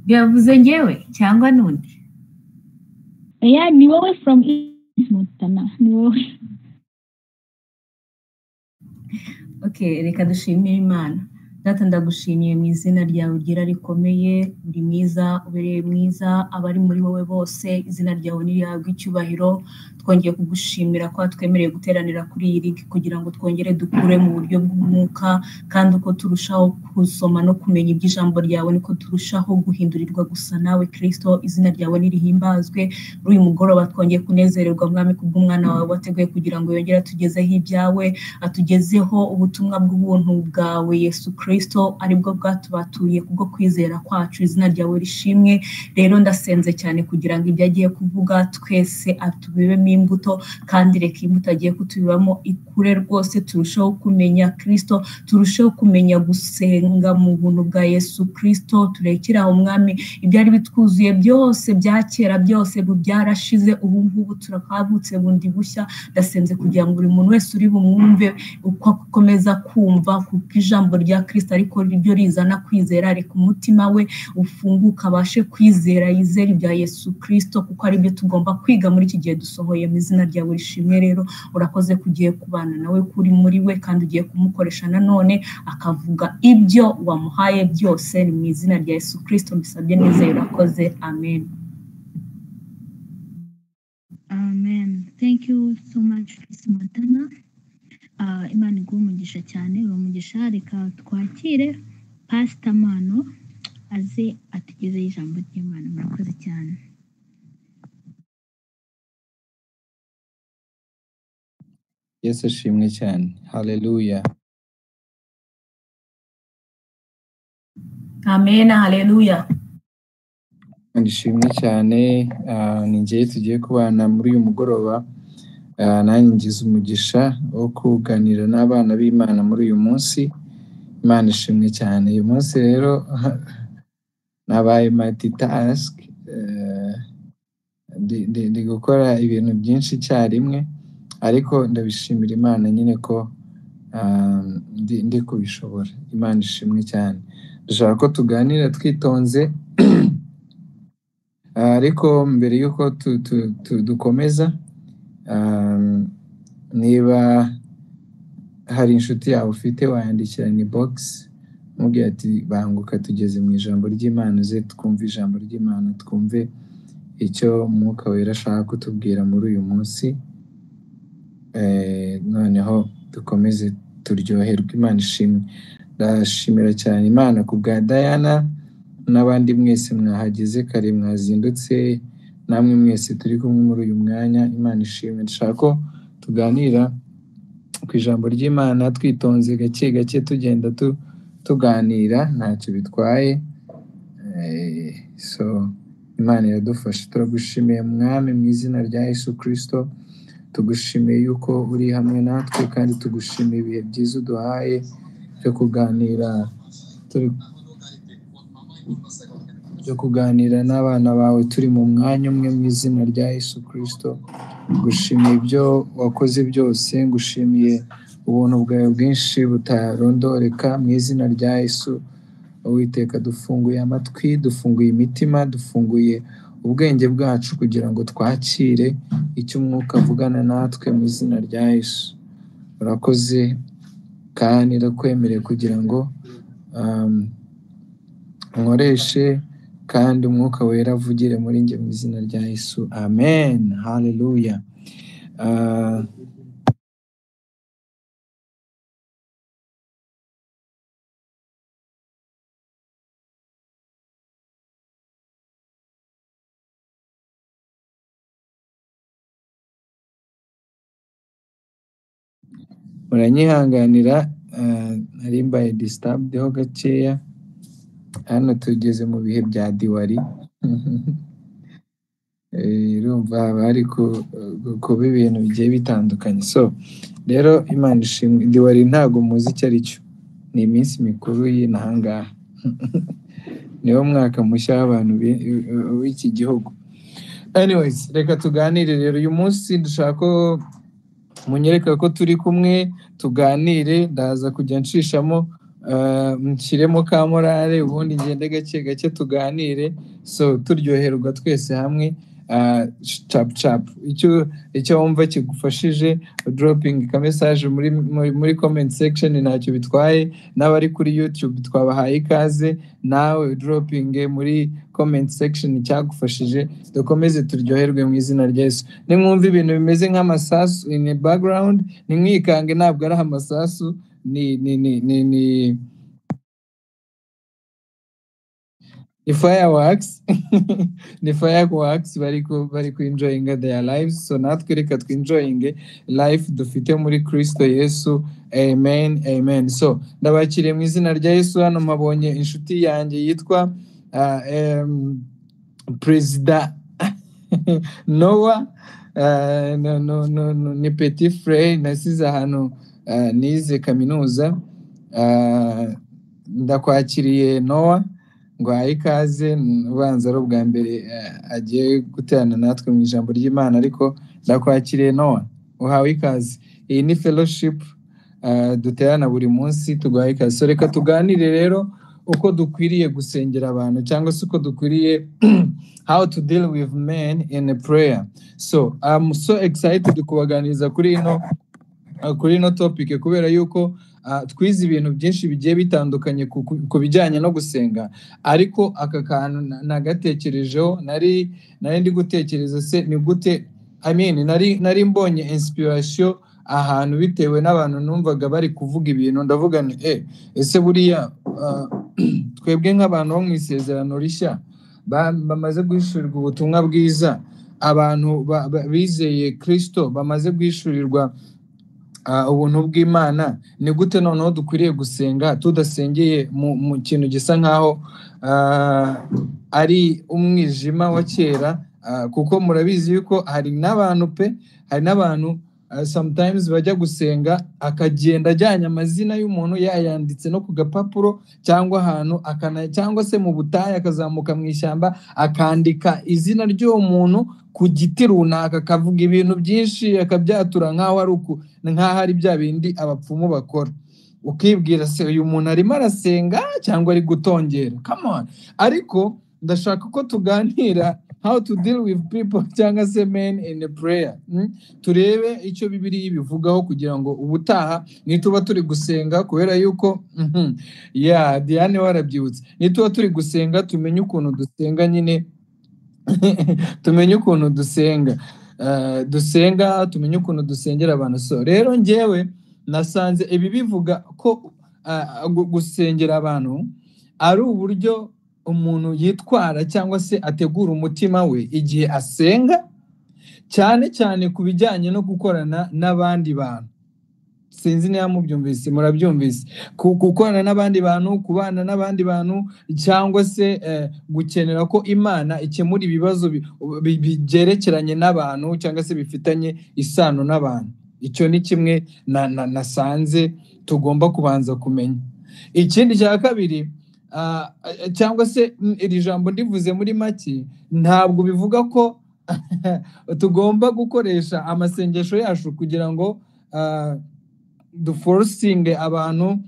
Byavuze ngewe cyangwa nundi? Yeah, ni wowe from East Montana. Ni wowe. Okay, reka dushimire Imana. Data ndagushimiye mu izina ryawe ugira rikomeye, uri mwiza, ubereye mwiza, abari muri wowe bose, izina ryawe nirihabwe icyubahiro. Twongeye kugushimira ko twemereye guteranira kuri iyi link kugira ngo twongere dukure mu buryo bw'umwuka, kandi uko turushaho gusoma no kumenya iby'ijambo ryawe niko turushaho guhindurirwa gusa nawe Kristo. Izina ryawe nirihimbazwe. Muri uyu mugoroba twongeye kunezererwa mwami kubw'umwana wawe wateguye kugira ngo yongere atugezeho ibyawe, atugezeho ubutumwa bw'ubuntu bwawe Yesu Kristo, aribwo bwatubatuye kubwo kwizera kwacu. Izina ryawe rishimwe. Rero ndasenze cyane kugira ngo ibyo agiye kuvuga twese atubibemo imbuto, kandi reka imbuto agiye kutubibamo ikure rwose, turushaho kumenya Kristo, turushaho kumenya gusenga mu buntu bwa Yesu Kristo. Turekera aho mwami ibyari bitwuzuye byose bya kera byose byarashize, ubu ngubu turakabutse bundi bushya. Ndasenze kugira ngo buri muntu wese uri bumwumve uko akomeza kumva kuko ijambo rya Kristo ariko ryo rizana kwizera, reka umutima we ufunguka abashe kwizera, yizera ibya Yesu Kristo kuko ari byo tugomba kwiga muri iki gihe dusohoye. Mu izina ryawe rishimwe. Rero urakoze kugiye kubana nawe kuri muri we, kandi ugiye kumukoresha nanone akavuga ibyo wamuhaye byose. Ni mu izina rya Yesu Kristo mbisabye nizeye, urakoze. Amen. Amen. Thank you so much, Miss Montana. Imana iguhe umugisha cyane, uramugisha. Reka twakire Pastor Mano aze atugezeho ijambo ry'Imana. Murakoze cyane. Yesu ashimwe cyane. Haleluya. Amen. Haleluya. Ndishimye cyane. Ni njye tugiye kubana muri uyu mugoroba. Nanjye ngize umugisha wo kuganira n'abana b'Imana muri uyu munsi. Imana ishimwe cyane. Uyu munsi rero nabaye multitask, ndi gukora ibintu byinshi icyarimwe, ariko ndabishimira Imana nyine ko ndi kubishobora. Imana ishimwe cyane. Dushaka ko tuganira twitonze, ariko mbere yuko dukomeza, niba hari inshuti yawe ufite wayandikira ni box mubwira ati banguka tugeze mu ijambo ry'Imana, ze twumve ijambo ry'Imana, twumve icyo Umwuka Wera ashaka kutubwira muri uyu munsi. Noneho dukomeze turyoherwe. Imana ishimwe. Ndashimira cyane Imana ku bwa Diana n'abandi mwese mwahageze kare, mwazindutse, namwe mwese turi kumwe muri uyu mwanya. Imana ishimwe. Ndashaka ko tuganira ku ijambo ry'Imana twitonze, gake gake tugenda tuganira, ntacyo bitwaye. So Imana iradufasha. Turagushimiye mwami mu izina rya Yesu Kristo. Tugushimiye yuko uri hamwe natwe, kandi tugushimiye ibihe byiza uduhaye byo kuganira n'abana bawe turi mu mwanya umwe mu izina rya Yesu Kristo. Ngushimiye ibyo wakoze byose, ngushimiye ubuntu bwawe bwinshi butarondoreka mu izina rya Yesu. Uwiteka, dufunguye amatwi, dufunguye imitima, dufunguye ubwenge bwacu kugira ngo twakire icyo Umwuka avugana natwe mu izina rya Yesu. Urakoze, kandi ndakwemereye kugira ngo nkoreshe, kandi Umwuka Wera avugire muri njye mu izina rya Yesu. Amen. Haleluya. Muranyihanganira, nari mbaye disturbed ho gakeya. Hano tugeze mu bihe bya Diwali. Urumva haba hari kuba ibintu bigiye bitandukanye. So rero Imana ishimwe. Diwali ntabwo muzi icyo ari cyo. Ni iminsi mikuru y'inahangaha. Niwo mwaka mushya w'abantu w'iki gihugu. Anyways, reka tuganire rero. Uyu munsi dushaka ko munyereka ko turi kumwe, tuganire. Ndaza kujya nshishamo nshyiremo ka morale ubundi ngende gake gake tuganire so turyoherwa twese hamwe. Cap icyo wumva kigufashije dropping ka message muri comment section ntacyo bitwaye, n'abari kuri YouTube twabahaye ikaze, nawe dropping muri comment section cyagufashije, dukomeze turyoherwe mu izina rya Yesu. Nimwumva ibintu bimeze nk'amasasu in the background nimwikange, ntabwo ari amasasu, ni fireworks ni fireworks bari ku enjoying their lives, so natwe reka twinjoying life dufite muri Kristo Yesu. Amen, amen. So ndabakiriye mu izina rya Yesu. Hano mabonye inshuti yanjye yitwa Perezida Noah, ni petit frère nasize ahantu nize kaminuza. Ndakwakiriye Noah, ngo ahe ikaze, ubanza ari ubwa mbere agiye guterana natwe mu ijambo ry'Imana, ariko ndakwakiriye Noah, uhawe ikaze. Iyi ni fellowship duterana buri munsi, tuguhaye ikaze. So reka tuganire rero uko dukwiriye gusengera abantu, cyangwa se uko dukwiriye how to deal with men in a prayer. So I'm so excited kubaganiriza kuri ino topic, kubera yuko twize ibintu byinshi bigiye bitandukanye ku bijyanye no gusenga, ariko aka kantu nagatekerejeho, nari ndi gutekereza se ni gute, nari mbonye inspiration ahantu bitewe n'abantu numvaga bari kuvuga ibintu, ndavuga ni ese buriya twebwe nk'abantu bo mu isezerano rishya bamaze guhishurirwa ubutumwa bwiza, abantu bizeye Kristo bamaze guhishurirwa ubuntu bw'Imana, ni gute noneho dukwiriye gusenga tudasengeye mu kintu gisa nkaho ari umwijima wa kera? Kuko murabizi yuko hari n'abantu sometimes bajya gusenga akagenda ajyanye amazina y'umuntu yayanditse no ku gapapuro cyangwa ahantu, cyangwa se mu butayu akazamuka mu ishyamba akandika izina ry'uwo muntu ku giti runaka, akavuga ibintu byinshi akabyatura nk'aho ari bya bindi abapfumu bakora. Ukibwira se uyu muntu arimo arasenga cyangwa ari gutongera? Come on. Ariko ndashaka ko tuganira how to deal with people cyangwa se men in a prayer. Turebe icyo Bibiliya ibivugaho, kugira ngo ubutaha nituba turi gusenga, kubera yuko Diane warabyibutse, nituba turi gusenga tumenye ukuntu dusenga nyine tumenye ukuntu dusenga tumenye ukuntu dusengera abantu. So rero njyewe nasanze ibi bivuga ko gusengera abantu ari uburyo umuntu yitwara cyangwa se ategura umutima we igihe asenga, cyane cyane ku bijyanye no gukorana n'abandi bantu. Sinzi niba mubyumvise, murabyumvise? Gukorana n'abandi bantu, kubana n'abandi bantu, cyangwa se gukenera ko Imana ikemura ibibazo byerekeranye n'abantu cyangwa se bifitanye isano n'abantu. Icyo ni kimwe nasanze tugomba kubanza kumenya. Ikindi cya kabiri, cyangwa se iri jambo ndivuze muri make, ntabwo bivuga ko tugomba gukoresha amasengesho yacu kugira ngo duforcinge abantu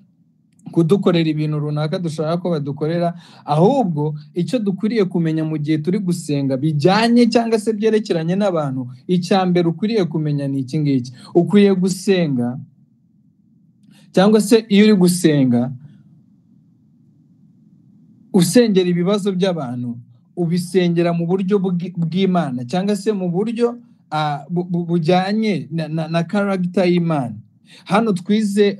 kudukorera ibintu runaka dushaka ko badukorera, ahubwo icyo dukwiriye kumenya mu gihe turi gusenga bijyanye cyangwa se byerekeranye n'abantu, icya mbere ukwiriye kumenya ni iki ngiki. Ukwiye gusenga, cyangwa se iyo uri gusenga usengera ibibazo by'abantu, ubisengera mu buryo bw'Imana, cyangwa se mu buryo bujyanye na character y'Imana. Hano twize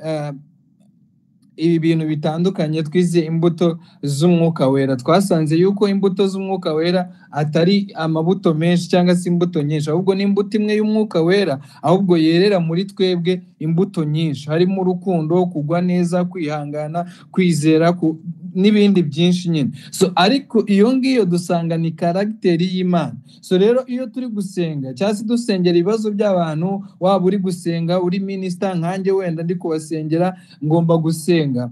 ibi bintu bitandukanye, twize imbuto z'umwuka wera. Twasanze yuko imbuto z'umwuka wera atari amabuto menshi cyangwa se imbuto nyinshi, ahubwo ni imbuto imwe y'umwuka wera, ahubwo yerera muri twebwe imbuto nyinshi, harimo urukundo, kugwa neza, kwihangana, kwizera, n'ibindi byinshi nyine. So ariko iyo ngiyo dusanga ni karagiteri y'Imana. So rero iyo turi gusenga cyangwa se dusengera ibibazo by'abantu, waba uri gusenga uri minister nkanjye wenda ndi kubasengera, ngomba gusenga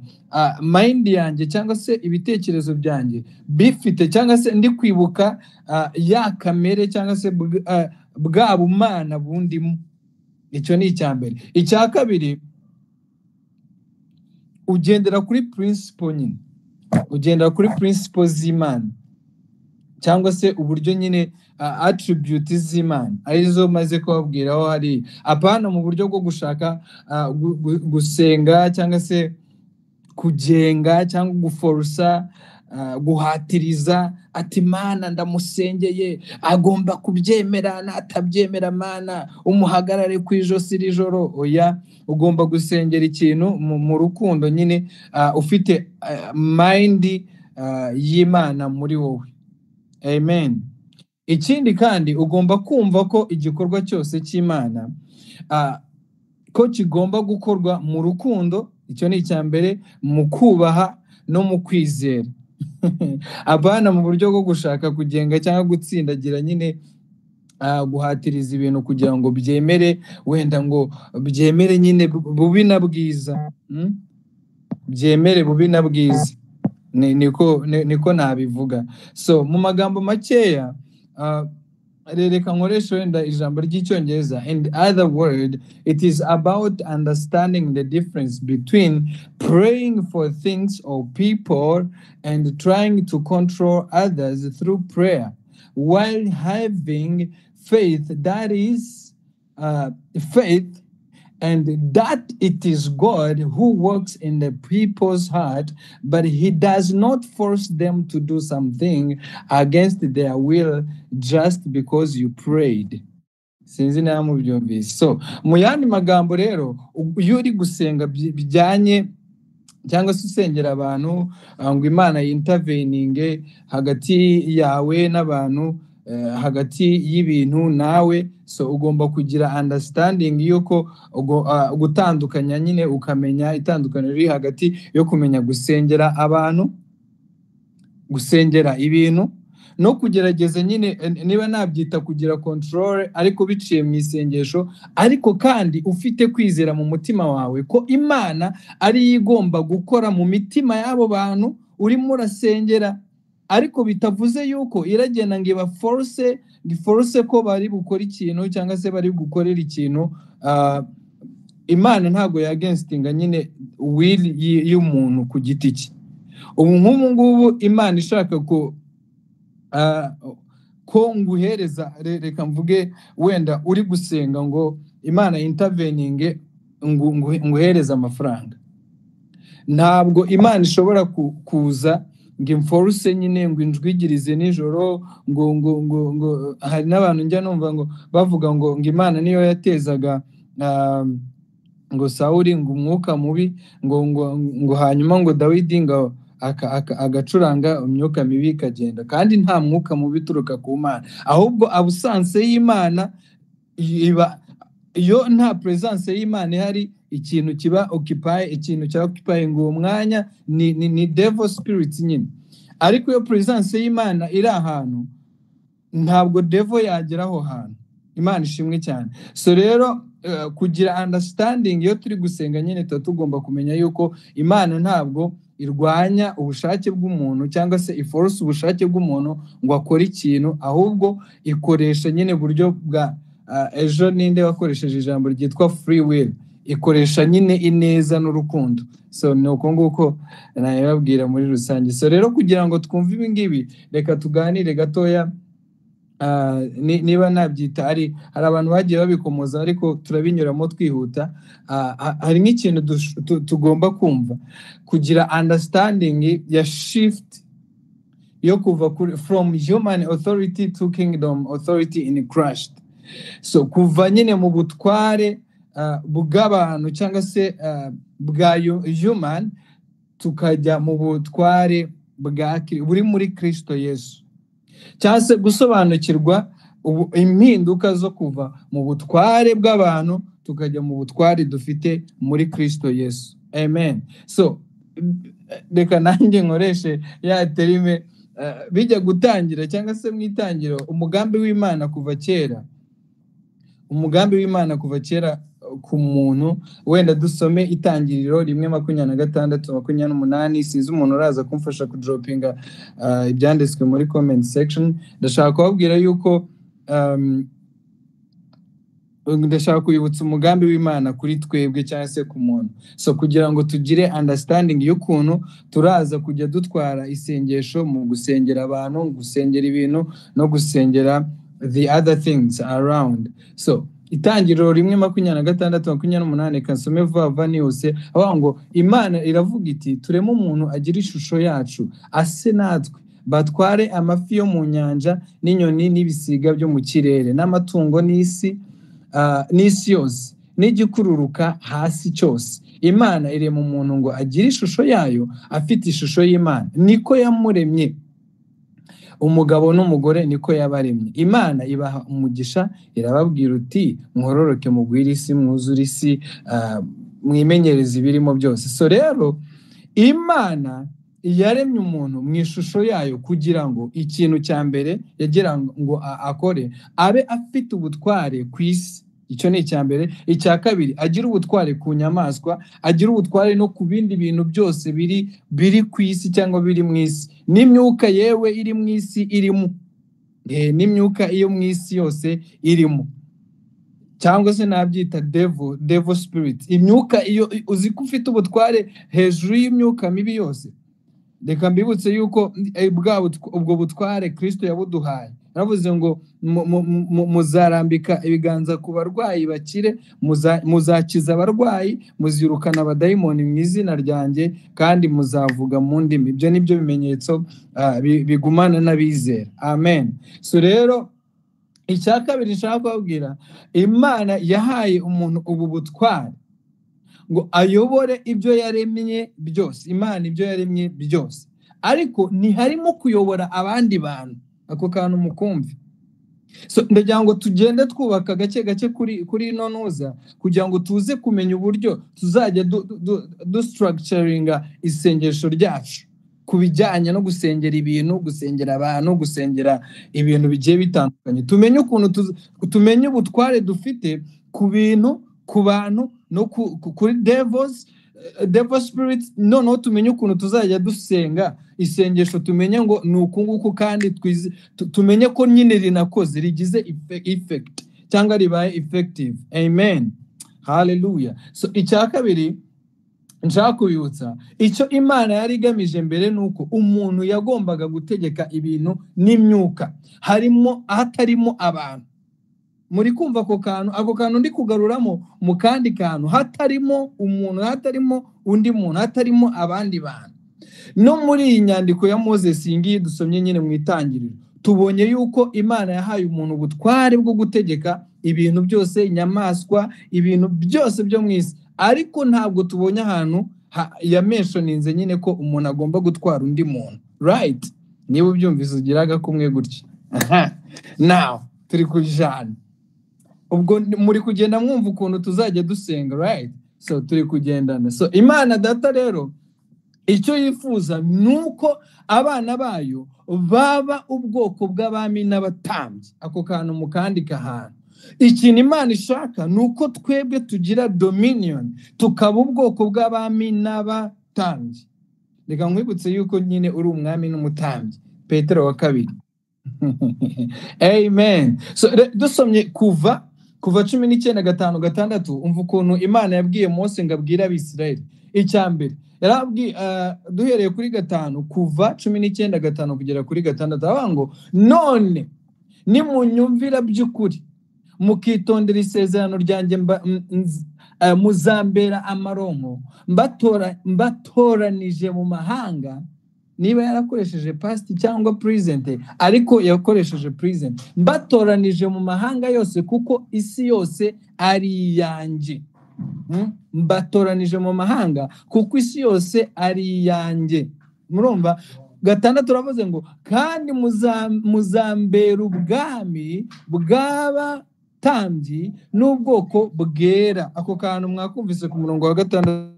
mind yanjye cyangwa se ibitekerezo byanjye bifite, cyangwa se ndi kwibuka ya kamere cyangwa se bwa bumana bundimo. Icyo ni icya mbere. Icya kabiri, ugendera kuri principle nyine, ugendera kuri principle z'Imana cyangwa se uburyo nyine attributes z'Imana arizo maze kubabwiraho hari, apana mu buryo bwo gushaka gusenga cyangwa se kugenga cyangwa guforsa, guhatiriza ati Mana ndamusengeye agomba kubyemera, natabyemera Mana umuhagarare ku ijosi rijoro. Oya, ugomba gusengera ikintu mu rukundo nyine, ufite mind y'Imana muri wowe. Amen. Ikindi kandi ugomba kumva ko igikorwa cyose cy'Imana ko kigomba gukorwa mu rukundo. Icyo ni icya mbere, mu kubaha no mu kwizera. Abana mu buryo bwo gushaka kugenga cyangwa gutsindagira nyine, guhatiriza ibintu kugira ngo byemere, wenda ngo byemere nyine bubi na bwiza, byemere bubi na bwiza, niko nabivuga. So mu magambo makeya, reka nkoresha wenda ijambo ry'icyongereza. In other word, it is about understanding the difference between praying for things or people and trying to control others through prayer, while having faith, that is faith, and that it is God who works in the people's heart, but he does not force them to do something against their will just because you prayed. Sinzi na mubyumvise. So mu yandi magambo rero, iyo uri gusenga bijyanye cyangwa se usengera abantu ngo Imana yinterveninge hagati yawe n'abantu, hagati y'ibintu nawe, so ugomba kugira understanding yuko gutandukanya nyine, ukamenya itandukaniro riri hagati yo kumenya gusengera abantu, gusengera ibintu, no kugerageza nyine, niba nabyita kugira control ariko biciye mu isengesho, ariko kandi ufite kwizera mu mutima wawe ko Imana ari igomba gukora mu mitima y'abo bantu urimo urasengera, ariko bitavuze yuko iragenda ngo ibaforce ko bari gukora ikintu cyangwa se bari gukorera ikintu. Imana ntago yagenstinga nyine will y'umuntu ku giti cye. Ubu nk'ubu ngubu Imana ishaka ko nguhereza, reka mvuge wenda uri gusenga ngo Imana interveninge nguhereza amafaranga, ntabwo Imana ishobora kuza ngo imforce nyine ngo injwigirize nijoro ngo hari n'abantu njya numva ngo bavuga ngo Imana niyo yatezaga ngo Sawuli ngo umwuka mubi ngo hanyuma ngo Dawidi ngo agacuranga imyuka mibi ikagenda, kandi nta mwuka mubi uturuka ku Mana, ahubwo absence y'Imana iba, iyo nta presence y'Imana ihari, ikintu kiba occupy, ikintu cya occupy ngo umwanya ni devil spirit nyine. Ariko iyo presence y'Imana iri ahantu, ntabwo devil yagera aho hantu. Imana ishimwe cyane. So rero kugira understanding, iyo turi gusenga nyine tugomba kumenya yuko Imana ntabwo irwanya ubushake bw'umuntu cyangwa se iforce ubushake bw'umuntu ngo akore ikintu, ahubwo ikoresha nyine buryo bwa ejo ninde wakoresheje ijambo ryitwa free will, ikoresha nyine ineza n'urukundo. So ni uko nguko nayababwira muri rusange. So rero kugira ngo twumve ibi ngibi, reka tuganire gatoya, niba nabyita hari abantu bagiye babikomoza ariko turabinyuramo twihuta. Hari nk'ikintu tugomba kumva, kugira understanding ya shift yo kuva from human authority to kingdom authority in Christ. So kuva nyine mu butware bw'abantu cyangwa se bwa human, tukajya mu butware buri muri Kristo Yesu, cyangwa se gusobanukirwa impinduka zo kuva mu butware bw'abantu tukajya mu butware dufite muri Kristo Yesu. Amen. So reka nanjye nkoreshe ya terime bijya gutangira cyangwa se mu itangiro, umugambi w'Imana kuva kera, umugambi w'Imana kuva kera ku muntu. Wenda dusome Itangiriro 1:26-28. Sinzi umuntu uraza kumfasha kudropinga ibyanditswe muri comment section. Ndashaka kubabwira yuko ndashaka kwibutsa umugambi w'Imana kuri twebwe cyangwa se ku muntu. So kugira ngo tugire understanding y'ukuntu turaza kujya dutwara isengesho mu gusengera abantu, gusengera ibintu no gusengera the other things around. So Itangiriro 1:26-28 kansome vuba niyose aho ngo Imana iravuga iti turemo umuntu agira ishusho yacu ase natwe batware amafi yo mu nyanja n'inyoni n'ibisiga byo mu kirere n'amatungo n'isi yose n'igikururuka hasi cyose. Imana irema umuntu ngo agire ishusho yayo afite ishusho y'Imana, niko yamuremye. Umugabo n'umugore niko yabaremye. Imana ibaha umugisha irababwira uti mwororoke mugwire isi mwuzure isi mwimenyereza ibirimo byose. So rero Imana yaremye umuntu mu ishusho yayo kugira ngo ikintu cya mbere yagira ngo akore abe afite ubutware ku isi. Icyo ni icya mbere. Icya kabiri agira ubutware ku nyamaswa, agira ubutware no ku bindi bintu byose biri ku isi cyangwa biri mu isi, n'imyuka yewe iri mu isi irimo, n'imyuka iyo mu isi yose irimo, cyangwa se nabyita devil spirit. Imyuka iyo uzi ko ufite ubutware hejuru y'imyuka mibi yose. Reka mbibutse yuko ubwo butware Kristo yabuduhaye. Navuze ngo muzarambika ibiganza ku barwayi bakire, muzakiza abarwayi, muzirukana abadayimoni mu izina ryanjye, kandi muzavuga mu ndimi. Ibyo nibyo bimenyetso bigumana n'abizera. Amen. So rero icya kabiri nshaka kubabwira, Imana yahaye umuntu ubu butware ngo ayobore ibyo yaremye byose. Imana ibyo yaremye byose, ariko ntiharimo kuyobora abandi bantu. Ako kantu mukumve. So ndagira ngo tugende twubaka gake gake kuri nonuza kugira ngo tuze kumenya uburyo tuzajya structuringa isengesho ryacu kubijyanye no gusengera ibintu, gusengera abantu, gusengera ibintu bigiye bitandukanye. Tumenye ukuntu tumenye ubutware dufite ku bintu, ku bantu no kuri devil spirits. No tumenye ukuntu tuzajya dusenga isengesho, tumenye ngo ni ukunguku, kandi tumenye ko nyine rinakoze rigize effect cyangwa ribaye effective. Amen. Hallelujah. So icya kabiri nshaka kubibutsa, icyo Imana yari igamije mbere nuko umuntu yagombaga gutegeka ibintu n'imyuka harimo hatarimo abantu. Muri kumva ako kantu ndi kugaruramo mu kandi kantu, hatarimo umuntu, hatarimo undi muntu, hatarimo abandi bantu. No muri iyi nyandiko ya Moses ngiye dusomye nyine mu Itangiriro, tubonye yuko Imana yahaye umuntu ubutware bwo gutegeka ibintu byose, inyamaswa, ibintu byose byo mu isi, ariko ntabwo tubonye ahantu yamenshoninze nyine ko umuntu agomba gutwara undi muntu. Right? Niba ubyumvise ugiraga kumwe gutya. Now turi kujana, ubwo muri kugenda mwumva ukuntu tuzajya dusenga. Right? So turi kugendana. So Imana Data rero icyo yifuza nuko abana bayo baba ubwoko bw'abami n'abatambyi. Ako kantu mukandika ahantu. Ikintu Imana ishaka nuko twebwe tugira dominion, tukaba ubwoko bw'abami n'abatambyi. Reka nkwibutse yuko nyine uri umwami n'umutambyi. Petero 2. Amen. So dusomye kuva 19:5-6 umva ukuntu Imana yabwiye Mose ngo abwire Abisirayeli. Icya mbere yarabwiye duhereye kuri 5 kuva 19:5 kugera kuri 6 aho ngo none nimunyumvira by'ukuri mukitondera isezerano ryanjye muzambera amaronko mbatoranije mu mahanga. Niba yarakoresheje past cyangwa present, ariko yakoresheje present. Mbatoranije mu mahanga yose kuko isi yose ari yanjye. Mbatoranije mu mahanga kuko isi yose ari yanjye. Murumva 6 turavuze ngo kandi muzambera ubwami bw'abatambyi n'ubwoko bwera. Ako kantu mwakumvise ku murongo wa 6.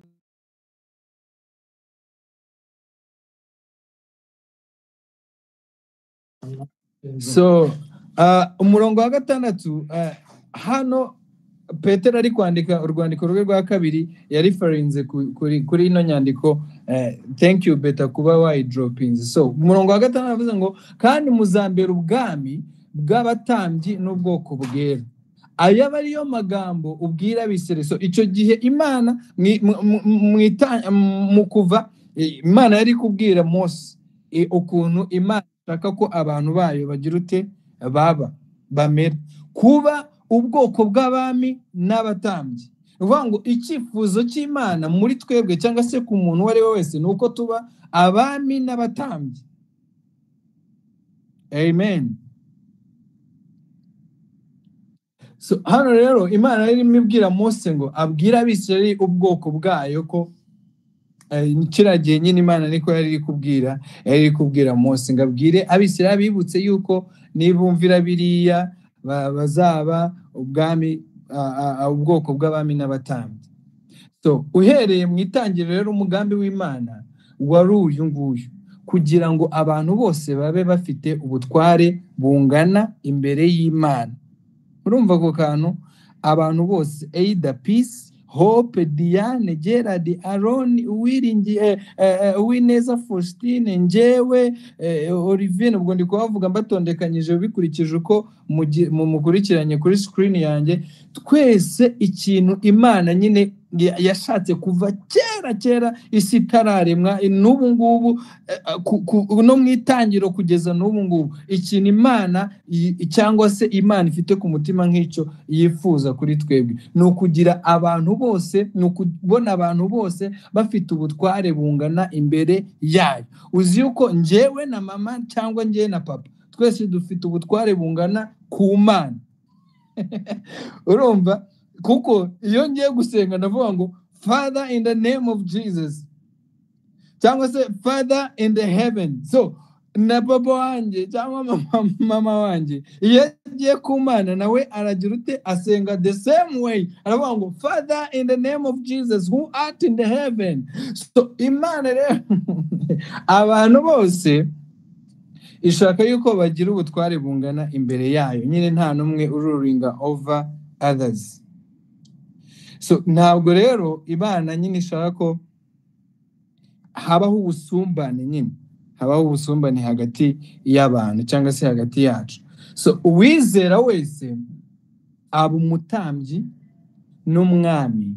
So umurongo wa 6 hano Petero ari kwandika urwandiko rwe rwa kabiri yariferinze kuri ino nyandiko. Thank you Beta kuba wayidropinze. So umurongo wa 5 avuze ngo kandi muzambera ubwami bw'abatambyi n'ubwoko bwera. aya aba ariyo magambo ubwira Abisirayeli. So icyo gihe Imana mu kuva Imana yari kubwira Mose ukuntu Imana ishaka ko abantu bayo bagira ute bamera, kuba ubwoko bw'abami n'abatambyi. Uvuga ngo icyifuzo cy'Imana muri twebwe cyangwa se ku muntu uwo ari we wese ni uko tuba abami n'abatambyi. Amen. So hano rero Imana yari imibwira Mose ngo abwira Abisirayeli ubwoko bwayo ko kiragiye nyine Imana niko yari kubwira Mose ngo abwire Abisirayeli bibutse yuko nibumvira biriya bazaba ubwoko bw'abami n'abatambyi. So uhereye mu itangiriro rero umugambi w'Imana wari uyu nguyu, kugira ngo abantu bose babe bafite ubutware bungana imbere y'Imana. Urumva ako kantu? Abantu bose, Either Peace, Hope, Diane, Gerard, Aaron, Uwiringiye, Uwineza Faustine, njyewe, Olivier, ubwo ndi kubavuga mbatondekanyije bikurikije uko mukurikiranye kuri screen yanjye. Twese ikintu Imana nyine yashatse kuva kera isi itararemwa, n'ubu ngubu no mu itangiro kugeza n'ubu ngubu, ikintu Imana cyangwa se Imana ifite ku mutima nk'icyo yifuza kuri twebwe ni ukugira abantu bose, ni ukubona abantu bose bafite ubutware bungana imbere yayo. Uzi yuko njyewe na mama cyangwa njyewe na papa twese dufite ubutware bungana ku Mana. Urumva? Kuko iyo ngiye gusenga ndavuga ngo Father in the name of Jesus, cyangwa se Father in the heaven. So na baba wanjye cyangwa mama wanjye iyo agiye ku Mana nawe aragira ute, asenga the same way, aravuga ngo Father in the name of Jesus who art in the heaven. So Imana rero abantu bose ishaka yuko bagira ubutware bungana imbere yayo, nyine nta numwe rulinga over others. So ntabwo rero Imana nyine ishaka ko habaho ubusumbane, nyine habaho ubusumbane hagati y'abantu cyangwa se hagati yacu. So uwizera wese aba umutambyi n'umwami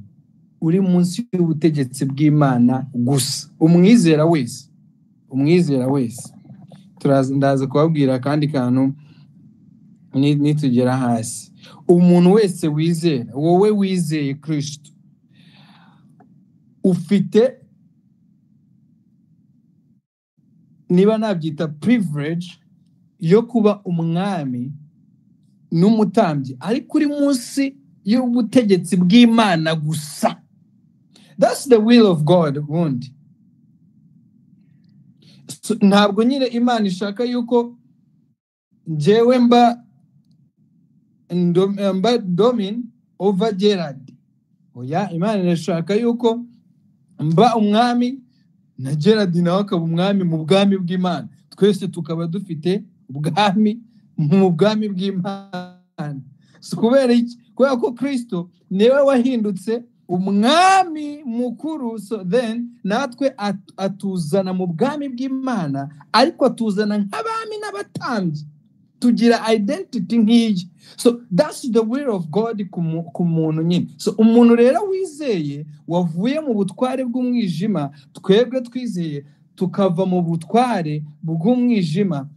uri munsi y'ubutegetsi bw'Imana gusa. Umwizera wese ndaza kubabwira kandi kantu nitugera hasi. Umuntu wese wizera, wowe wizeye Kristo, ufite, niba nabyita privilege, yo kuba umwami n'umutambyi ariko uri munsi y'ubutegetsi bw'Imana gusa. That's the will of God ubundi. Ntabwo nyine Imana ishaka yuko njyewe mba domin over Gerard. Oya, Imana irashaka yuko mba umwami na Gerard nawe akaba umwami mu bwami bw'Imana. Twese tukaba dufite ubwami mu bwami bw'Imana. So kubera iki? Kubera ko Kristo niwe wahindutse umwami mukuru. So then natwe atuzana mu bwami bw'Imana, ariko atuzana nk'abami n'abatambyi, tugira identity nk'iyi. So that's the will of God ku muntu nyine. So umuntu rero wizeye wavuye mu butware bw'umwijima, twebwe twizeye tukava mu butware bw'umwijima,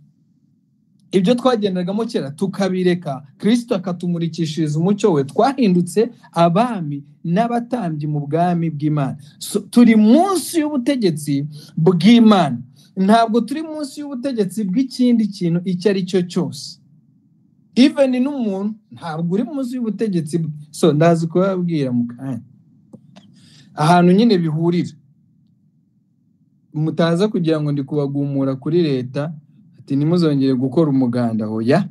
ibyo twagenderagamo kera tukabireka, Kristo akatumurikishiriza umucyo we, twahindutse abami n'abatambyi mu bwami bw'Imana. So turi munsi y'ubutegetsi bw'Imana, ntabwo turi munsi y'ubutegetsi bw'ikindi kintu icyo ari cyo cyose. Even n'umuntu ntabwo uri munsi y'ubutegetsi. So ndazi kubabwira mu kanya ahantu nyine bihurira, mutaza kugira ngo ndi kubagumura kuri leta ati nimuzongere gukora umuganda. Oya,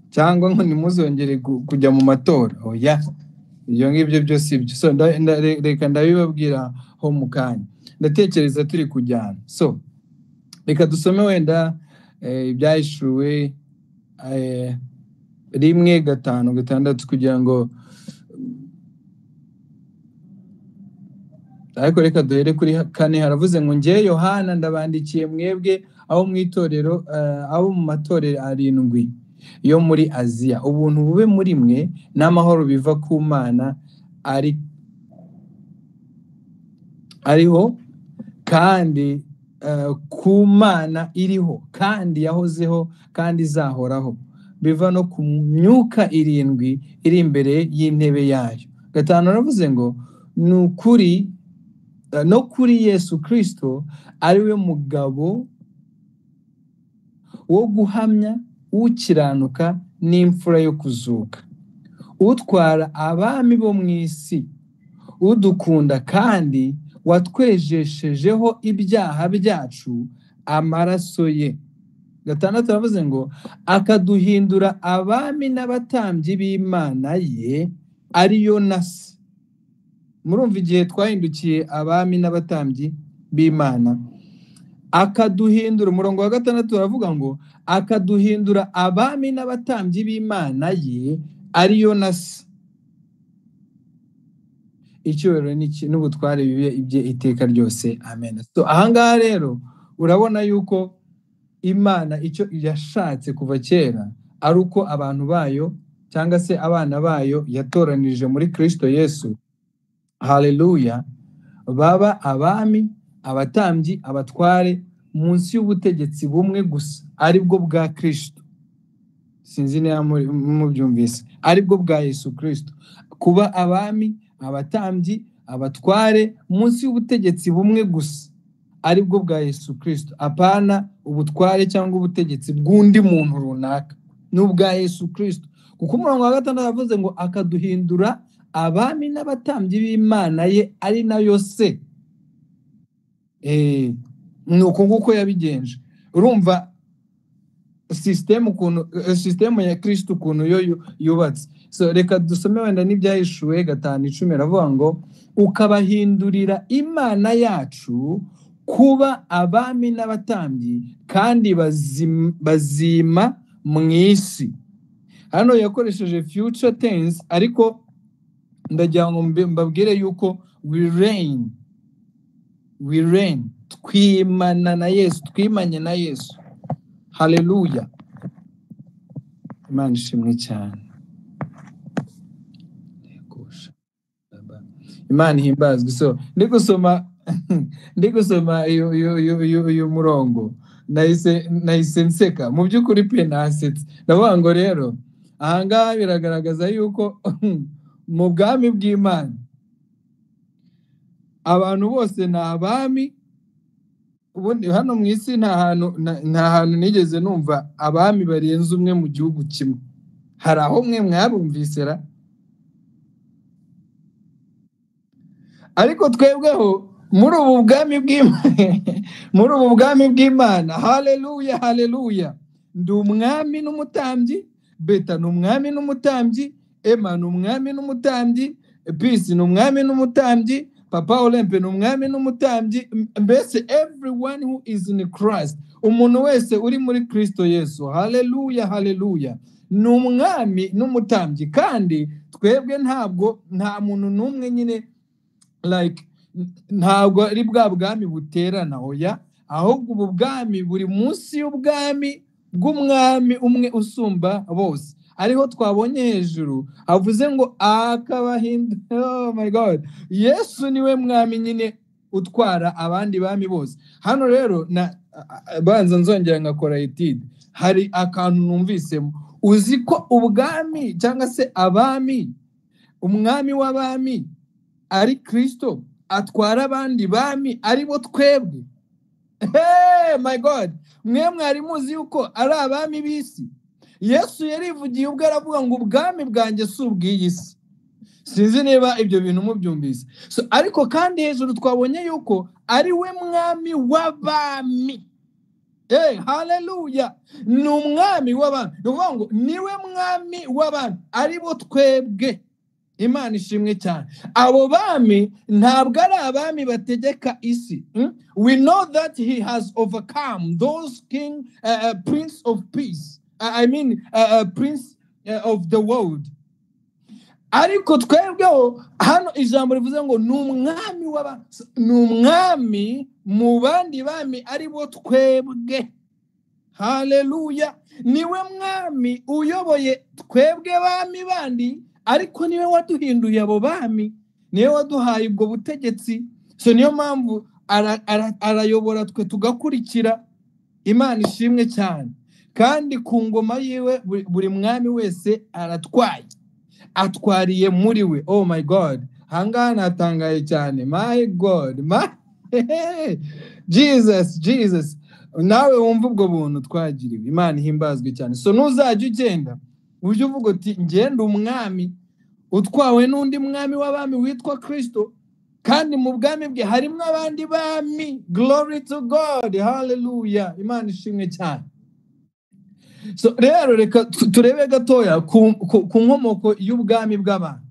cyangwa ngo nimuzongere kujya mu matora. Oya, ibyo ngibyo byose ibyo. So reka ndabibabwira ho mu kanya, ndatekereza turi kujyana. So reka dusome wenda ibyahishuwe 1:5-6 kugira ngo, ariko reka duhere kuri 4. Haravuze ngo njye Yohana ndabandikiye mwebwe abo mu itorero, abo mu matorero 7 yo muri Aziya. Ubuntu bube muri mwe n'amahoro biva ku Mana ariho kandi ku Mana iriho kandi yahozeho kandi izahoraho, biva no ku myuka irindwi iri imbere y'intebe yayo. 5 navuze ngo nukuri no kuri Yesu Kristo ari we mugabo wo guhamya, ukiranuka n'imfura yo kuzuka, utwara abami bo mu isi, udukunda kandi watwejeshejeho ibyaha byacu amaraso ye. 6 navuze ngo akaduhindura abami n'abatambyi b'Imana ye ariyo nasi. Murumva igihe twahindukiye abami n'abatambyi b'Imana, akaduhindura. Umurongo wa 6 uravuga ngo akaduhindura abami n'abatambyi b'Imana ye ariyo nasi. Icyubahiro n'ubutware bibe ibye iteka ryose, amen. So ahangaha rero urabona yuko Imana icyo yashatse kuva kera ari uko abantu bayo cyangwa se abana bayo yatoranije muri Kristo Yesu, haleluya, baba abami, abatambyi, abatware munsi y'ubutegetsi bumwe gusa, aribwo bwa Kristo. Sinzi niba mubyumvise, aribwo bwa Yesu Kristo. Kuba abami, abatambyi, abatware munsi y'ubutegetsi bumwe gusa, aribwo bwa Yesu Kristo. Apana ubutware cyangwa ubutegetsi bw'undi muntu runaka, n'ubwa Yesu Kristo. Kuko umurongo wa 6 yavuze ngo akaduhindura abami n'abatambyi b'Imana ye ari nayo se. Nuko nguko yabigenje. Urumva system ya Kristo ukuntu yo yubatse. So reka dusome wenda n'ibyahishuwe 5:10 aravuga ngo ukabahindurira Imana yacu kuba abami n'abatambyi kandi bazima mu isi. Hano yakoresheje future tense, ariko ndagira ngo mbabwire yuko we reign, twimana na Yesu, twimanye na Yesu. Haleluya, Imana ishimwe cyane. Imana himbazwe. So ndi gusoma iyo murongo nahise nseka, mu by'ukuri pe nasetse. Ndavuga ngo rero ahangaha biragaragaza yuko mu bwami bw'Imana abantu bose ni abami. Ubundi hano mu isi nta hantu nigeze numva abami barenze umwe mu gihugu kimwe. Hari aho mwe mwabumvise ra? Ariko twebweho muri ubu bwami bw'Imana, haleluya, haleluya, ndi umwami n'umutambyi, Beta ni umwami n'umutambyi, Emma ni umwami n'umutambyi, Peace ni umwami n'umutambyi, Papa Olympe ni umwami n'umutambyi. Mbese everyone who is in Christ, umuntu wese uri muri Kristo Yesu, haleluya, haleluya, ni umwami n'umutambyi. Kandi twebwe nta muntu n'umwe nyine like ntabwo ari bwa bwami buterana, oya, ahubwo ubu bwami buri munsi y'ubwami bw'umwami umwe usumba bose, ariho twabonye hejuru avuze ngo akabahindura. Oh my God, Yesu niwe mwami nyine utwara abandi bami bose. Hano rero banza nzongera ngakora etide, hari akantu numvisemo. Uzi ko ubwami cyangwa se abami, umwami w'abami ari Kristo, atwara abandi bami aribo twebwe. Hey my God, mwe mwari muzi yuko ari abami b'isi? Yesu yarivugiye ubwo aravuga ngo ubwami bwanjye si ubw'iyi si. Sinzi niba ibyo bintu mubyumvise. So ariko kandi hejuru twabonye yuko ari we mwami w'abami. Hey, haleluya, ni umwami w'abami. Uvuga ngo niwe mwami w'abami aribo twebwe. Imana ishimwe cyane. Abo bami ntabwo ari abami bategeka isi. We know that he has overcome those prince of peace. Prince of the world. Ariko twebweho hano ijambo rivuze ngo ni umwami w'abami, ni umwami mu bandi bami aribo twebwe. Haleluya. Niwe mwami uyoboye twebwe bami bandi, ariko niwe waduhinduye abo bami, niwe waduhaye ubwo butegetsi. So niyo mpamvu arayobora twe tugakurikira. Imana ishimwe cyane. Kandi ku ngoma yiwe buri mwami wese aratwaye, atwariye muri we. Oh my God, hangaha natangaye cyane. My God, Jesus, nawe wumva ubwo buntu twagiriwe. Imana ihimbazwe cyane. So nuzajya ugenda uje uvuga uti ngenda umwami utwawe n'undi mwami w'abami witwa Kristo, kandi mu bwami bwe harimo abandi bami. Glory to God, hallelujah. Imana ishimwe cyane. So rero reka turebe gatoya ku nkomoko y'ubwami bw'abantu.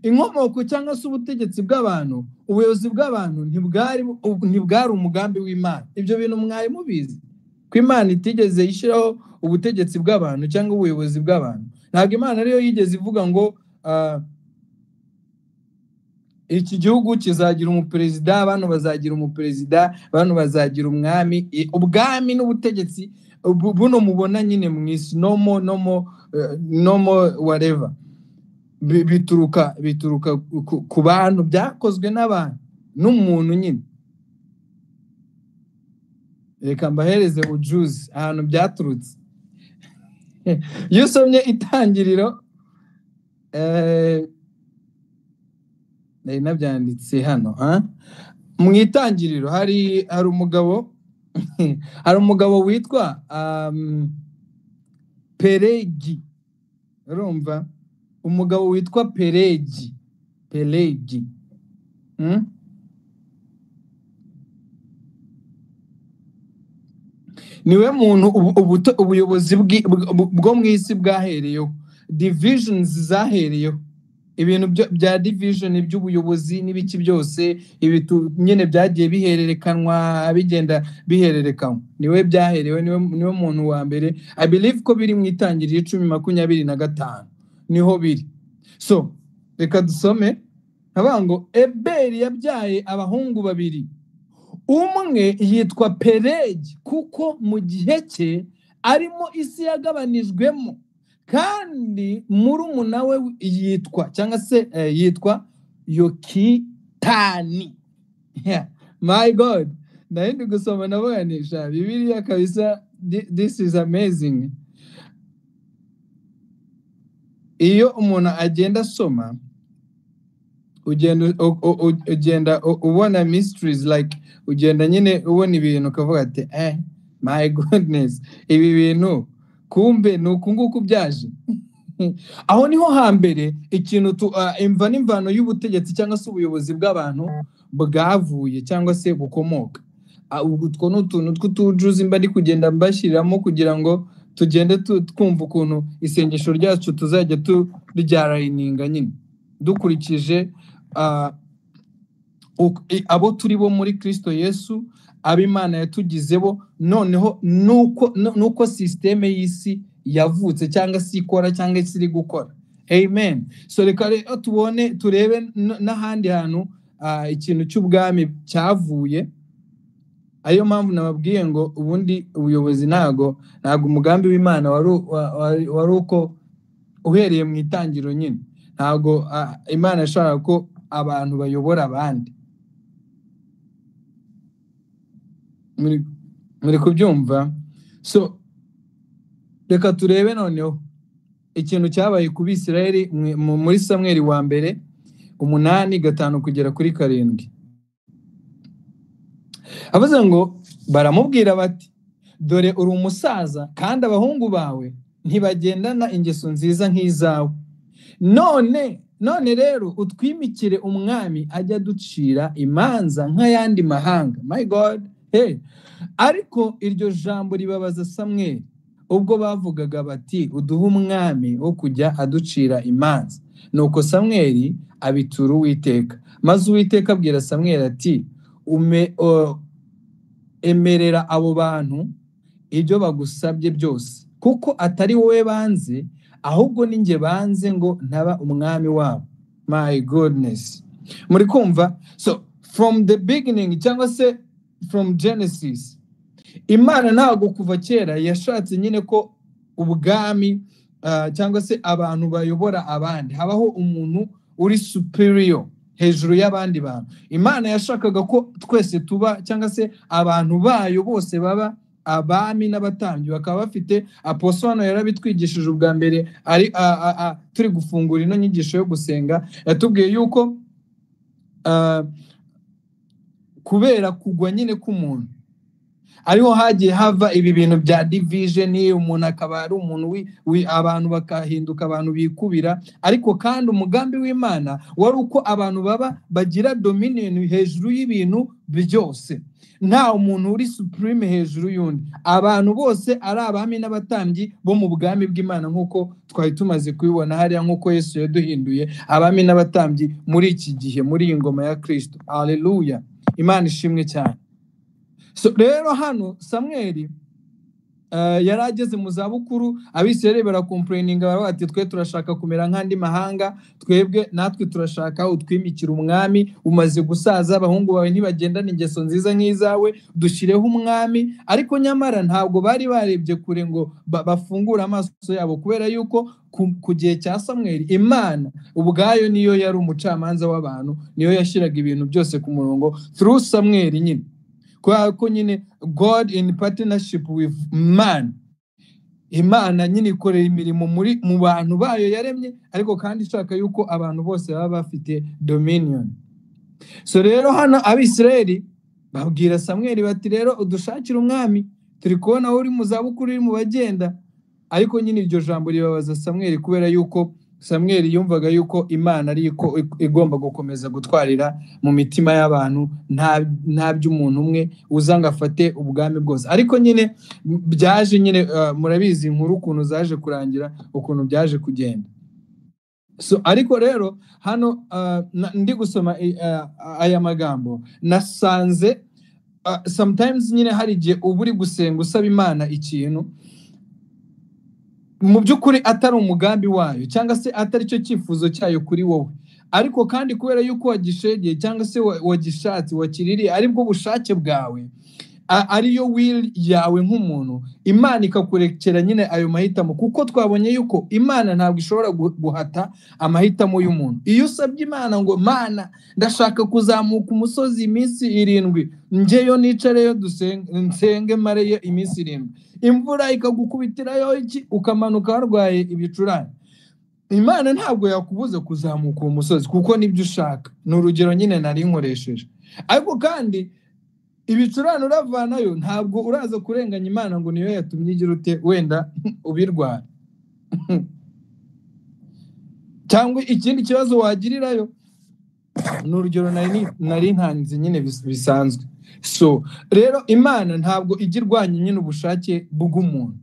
Inkomoko cyangwa se ubutegetsi bw'abantu, ubuyobozi bw'abantu ntibwari umugambi w'Imana. Ibyo bintu mwari mubizi ko Imana itigeze ishyiraho ubutegetsi bw'abantu cyangwa ubuyobozi bw'abantu. Ntabwo Imana ariyo yigeze ivuga ngo iki gihugu kizagira umuperezida, abantu bazagira umuperezida, abantu bazagira umwami. Ubwami n'ubutegetsi buno mubona nyine mu isi, no more whatever, bituruka ku bantu, byakozwe n'abantu n'umuntu nyine. Reka mbahereze ujuzi ahantu byaturutse. Iyo usomye Itangiriro, nabyanditse hano, mu Itangiriro hari umugabo witwa Pelegi. Urumva? Umugabo witwa Pelegi. Niwe muntu ubuyobozi bwo mu isi bwahereyeho, divisions zahereyeho, ibintu bya division by'ubuyobozi n'ibiki byose nyine byagiye bihererekanwa, bigenda bihererekanwa. Niwe byaherewe, niwe muntu wa mbere. I believe ko biri mu Itangiriro 10:25 niho biri. So reka dusome. Havuga ngo Eberi yabyaye abahungu babiri. Umwe yitwa Pelegi kuko mu gihe cye arimo isi yagabanijwemo, kandi murumuna we yitwa cyangwa se yitwa Yokitani. My God, ndi gusoma naboganisha Bibiliya kabisa. This is amazing. Iyo umuntu agenda asoma, ugenda ubona mysteries, like ugenda nyine ubona ibintu ukavuga ati my goodness, ibi bintu kumbe nuku nguku byaje. Aho niho hambere ikintu imva n'imvano y'ubutegetsi cyangwa se ubuyobozi bw'abantu bwavuye cyangwa se bukomoka. Utwo n'utuntu tw'utujuzi mba ndi kugenda mbashyiriramo kugira ngo tugende twumva ukuntu isengesho ryacu tuzajya turyarayininga nyine dukurikije abo turi bo muri Kristo Yesu, ab'Imana yatugizebo, noneho nuko systeme y'isi yavutse cyangwa se ikora cyangwa se iri gukora. Amen. So reka turebe n'ahandi hantu ikintu cy'ubwami cyavuye. Ayo mpamvu nababwiye ngo ubundi ubuyobozi ntago umugambi w'Imana wari uko uhereye mu Itangiriro nyine. Ntago Imana ishaka ko abantu bayobora abandi. Muri kubyumva? So reka turebe noneho ikintu cyabaye ku Bisirayeli muri Samweli wa mbere 8:5 kugera kuri 7. Avuze ngo baramubwira bati, dore uri umusaza kandi abahungu bawe ntibagendana ingeso nziza nk'izawe. None rero utwimikire umwami ajya ducira imanza nk'ayandi mahanga. My God, ariko iryo jambo ribabaza Samweli ubwo bavugaga bati, uduhe umwami wo kujya aducira imanza. Nuko Samweli abitura Uwiteka, maze Uwiteka abwira Samweli ati, emerera abo bantu ibyo bagusabye byose, kuko atari wowe banze, ahubwo ninjye banze ngo ntaba umwami wabo. My goodness. Muri kumva? So from the beginning cyangwa se from Genesis, Imana ntabwo kuva kera yashatse nyine ko ubwami cyangwa se abantu bayobora abandi, habaho umuntu uri superior hejuru y'abandi bantu. Imana yashakaga ko twese tuba cyangwa se abantu bayo bose baba abami n'abatambyi, bakaba bafite apostle hano yarabitwigishije ubwa mbere ari turi gufungura ino nyigisho yo gusenga, yatubwiye yuko kubera kugwa nyine k'umuntu ariho hagiye hava ibi bintu bya division, umuntu akaba ari umuntu abantu bakahinduka abantu bikubira. Ariko kandi umugambi w'Imana wari uko abantu bagira dominion hejuru y'ibintu byose, nta umuntu uri supreme hejuru y'undi, abantu bose ari abami n'abatambyi bo mu bwami bw'Imana, nk'uko twari tumaze kubibona hariya, nk'uko Yesu yaduhinduye abami n'abatambyi muri iki gihe, muri iyi ngoma ya Kristo. Haleluya, Imana ishimwe cyane. So rero hano Samweli yari ageze mu zabukuru, Abisirayeli barakomplaininga baravuga ati twe turashaka kumera nk'andi mahanga, twebwe natwe turashaka utwimikira umwami, umaze gusaza, abahungu bawe ntibagendana ingeso nziza nk'izawe, dushireho umwami. Ariko nyamara ntabwo bari barebye kure ngo bafungure amaso yabo, kubera yuko ku gihe cya Samweli Imana ubwayo niyo yari umucamanza w'abantu, niyo yashyiraga ibintu byose ku murongo through Samweli nyine. Ko nyine God in partnership with man, Imana nyine ikorera imirimo mu bantu bayo yaremye, ariko kandi ishaka yuko abantu bose baba bafite dominion. So rero hano Abisirayeli babwira Samweli bati rero udushakira umwami, turi kubona aho uri mu zabukuru, uri mu bagenda. Ariko nyine iryo jambo ribabaza Samweli, kubera yuko Samweli yumvaga yuko Imana ari igomba gukomeza gutwarira mu mitima y'abantu, nta by'umuntu umwe uzanga afate ubwami bwose. Ariko nyine byaje nyine murabizi inkuru ukuntu zaje kurangira, ukuntu byaje kugenda. So ariko rero hano ndi gusoma aya magambo nasanze sometimes nyine hari igihe uba uri gusenga usaba Imana ikintu mu by'ukuri atari umugambi wayo, cyangwa se atari cyo cyifuzo cyayo kuri wowe, ariko kandi kubera yuko wagishegeye cyangwa se wagishatse, wakiririye, aribwo bushake bwawe, ariyo will yawe nk'umuntu, Imana ikakurekera nyine ayo mahitamo. Kuko twabonye yuko Imana ntabwo ishobora guhata amahitamo y'umuntu. Iyo usabye Imana ngo Mana ndashaka kuzamuka umusozi iminsi 7, njyeyo nicareyo nsenge mareyo iminsi 7, imvura ikagukubitirayo iki ukamanuka warwaye ibicurane, Imana ntabwo yakubuza kuzamuka uwo musozi kuko nibyo ushaka. Ni urugero nyine nari nkoresheje. Ariko kandi ibicurane uravanayo, ntabwo uraza kurenganya Imana ngo niyo yatumye igira ute wenda ubirwara cyangwa ikindi kibazo wagirirayo. Ni urugero nari ntanze nyine bisanzwe. So rero Imana ntabwo igirwanya nyine ubushake bw'umuntu,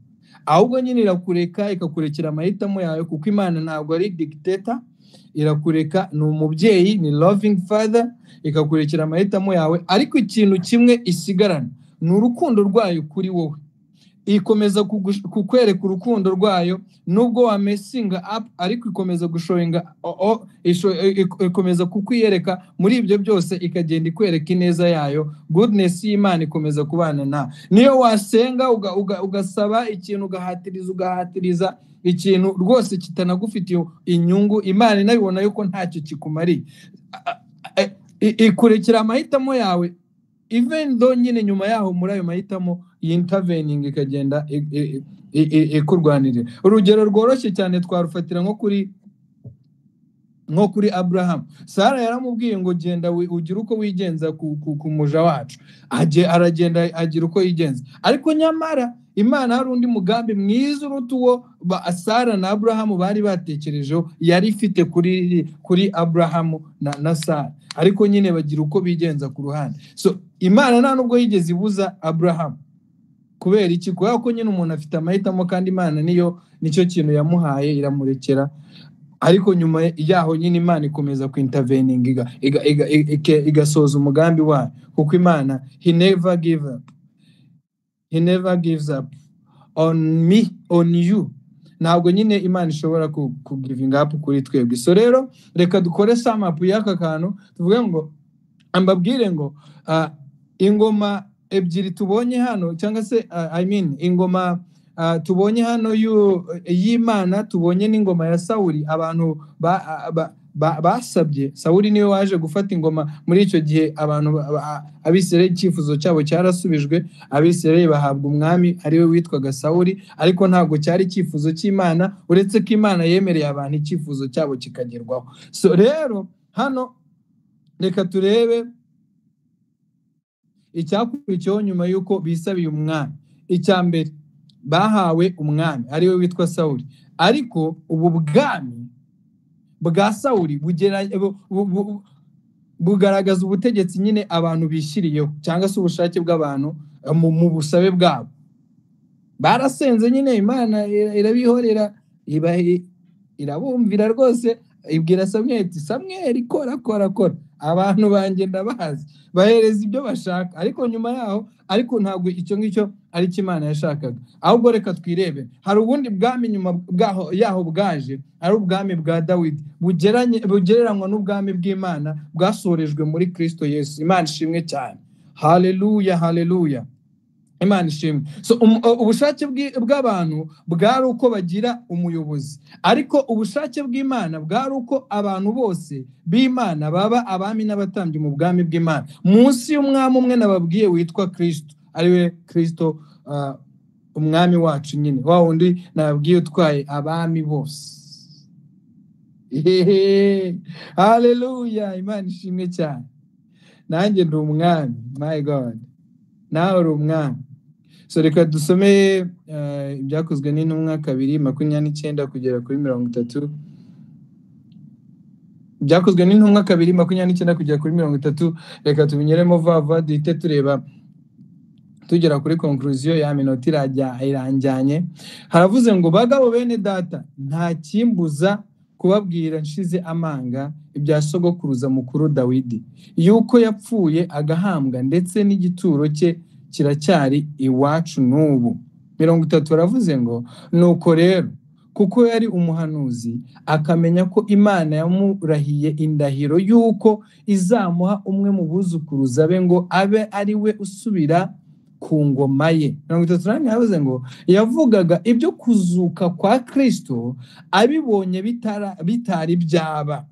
ahubwo nyine irakureka ikakurekera amahitamo yawe, kuko Imana ntabwo ari dictator. Irakureka, ni umubyeyi, ni loving father, ikakurekera amahitamo yawe. Ariko ikintu kimwe isigarana ni urukundo rwayo kuri wowe. Ikomeza kukwereka urukundo rwayo nubwo wamesinga up, ariko ikomeza gushowinga ikomeza kukwiyereka muri ibyo byose, ikagenda ikwereka ineza yayo. Goodness y'Imana ikomeza kubana na. Niyo wasenga ugasaba ikintu ugahatiriza ikintu rwose kitanagufitiye inyungu, Imana inabibona yuko ntacyo kikumariye, ikurekera amahitamo yawe, even though nyine nyuma yaho muri ayo mahitamo intervening ikagenda ikurwanirira. Urugero rworoshye cyane twarufatira nko kuri Abraham. Sara yaramubwiye ngo genda ugira uko wigenza ku muja wacu, aragenda agira uko yigenza. Ariko nyamara Imana hari undi mugambi mwiza uruta uwo Sara na Abraham bari batekerejeho, yari ifite kuri Abraham na Sara. Ariko nyine bagira uko bigenza ku ruhande. So Imana nta nubwo yigeze ibuza Abraham. Kubera iki? Kubera ko nyine umuntu afite amahitamo, kandi Imana nicyo kintu yamuhaye, iramurekera. Ariko nyuma yaho nyine Imana ikomeza kuintervening, igasoza umugambi wayo, kuko Imana he never gives up on me, on you. Ntabwo nyine Imana ishobora giving up kuri twebwe. So rero reka dukore sum up y'aka kantu, tuvuge ngo ambabwire ngo ingoma ebyiri tubonye hano cyangwa se ingoma tubonye hano y'Imana, tubonye n'ingoma ya Sawuli. Abantu basabye Sawuli niwe waje gufata ingoma. Muri icyo gihe abantu Abisirayeli icyifuzo cyabo cyarasubijwe, Abisirayeli bahabwa umwami ariwe witwaga Sawuli, ariko ntabwo cyari icyifuzo cy'Imana, uretse ko Imana yemereye abantu icyifuzo cyabo kikagerwaho. So rero hano reka turebe icyakurikiyeho nyuma y'uko bisabiye umwami. Icya mbere, bahawe umwami ariwe witwa Sawuli, ariko ubu bwami bwa Sawuli bugaragaza ubutegetsi nyine abantu bishyiriyeho, cyangwa se ubushake bw'abantu mu busabe bwabo. Barasenze nyine, Imana irabihorera, irabumvira rwose, ibwira Samweli iti Samweli kora abantu banjye ndabazi, bahereza ibyo bashaka. Ariko nyuma yaho, ariko ntabwo icyo ngicyo ari cyo Imana yashakaga. Ahubwo reka twirebe, hari ubundi bwami nyuma yaho bwaje, ari ubwami bwa Dawidi, bugereranywa n'ubwami bw'Imana bwasorejwe muri Kristo Yesu. Imana ishimwe cyane. Haleluya, haleluya. Imana ishimwe. So ubushake bw'abantu bwari uko bagira umuyobozi, ariko ubushake bw'Imana bwari uko abantu bose b'Imana baba abami n'abatambyi mu bwami bw'Imana, munsi y'umwami umwe nababwiye witwa Kristo, ariwe Kristo, umwami wacu nyine, wa wundi nababwiye utwaye abami bose. Haleluya, Imana ishimwe cyane. Nanjye ndi umwami, my God, nawe uri umwami. So reka dusome ibyakozwe n'intumwa 2:29 kugera kuri 30. Byakozwe n'intumwa 2:29 kugera kuri 30. Reka tubinyeremo vava duhite tureba tugera kuri conclusion ya minota iranjyanye. Haravuze ngo bagabo bene data, nta kimbuza kubabwira nshize amanga ibya sogokuruza mukuru Dawidi, yuko yapfuye agahambwa, ndetse n'igituro cye kiracyari iwacu n'ubu. 30 baravuze ngo nuko rero kuko yari umuhanuzi, akamenya ko Imana yamurahiye indahiro yuko izamuha umwe mu buzukuruza be ngo abe ari we usubira ku ngoma ye. 34 yavuze ngo yavugaga ibyo kuzuka kwa Kristo abibonye bitari byaba,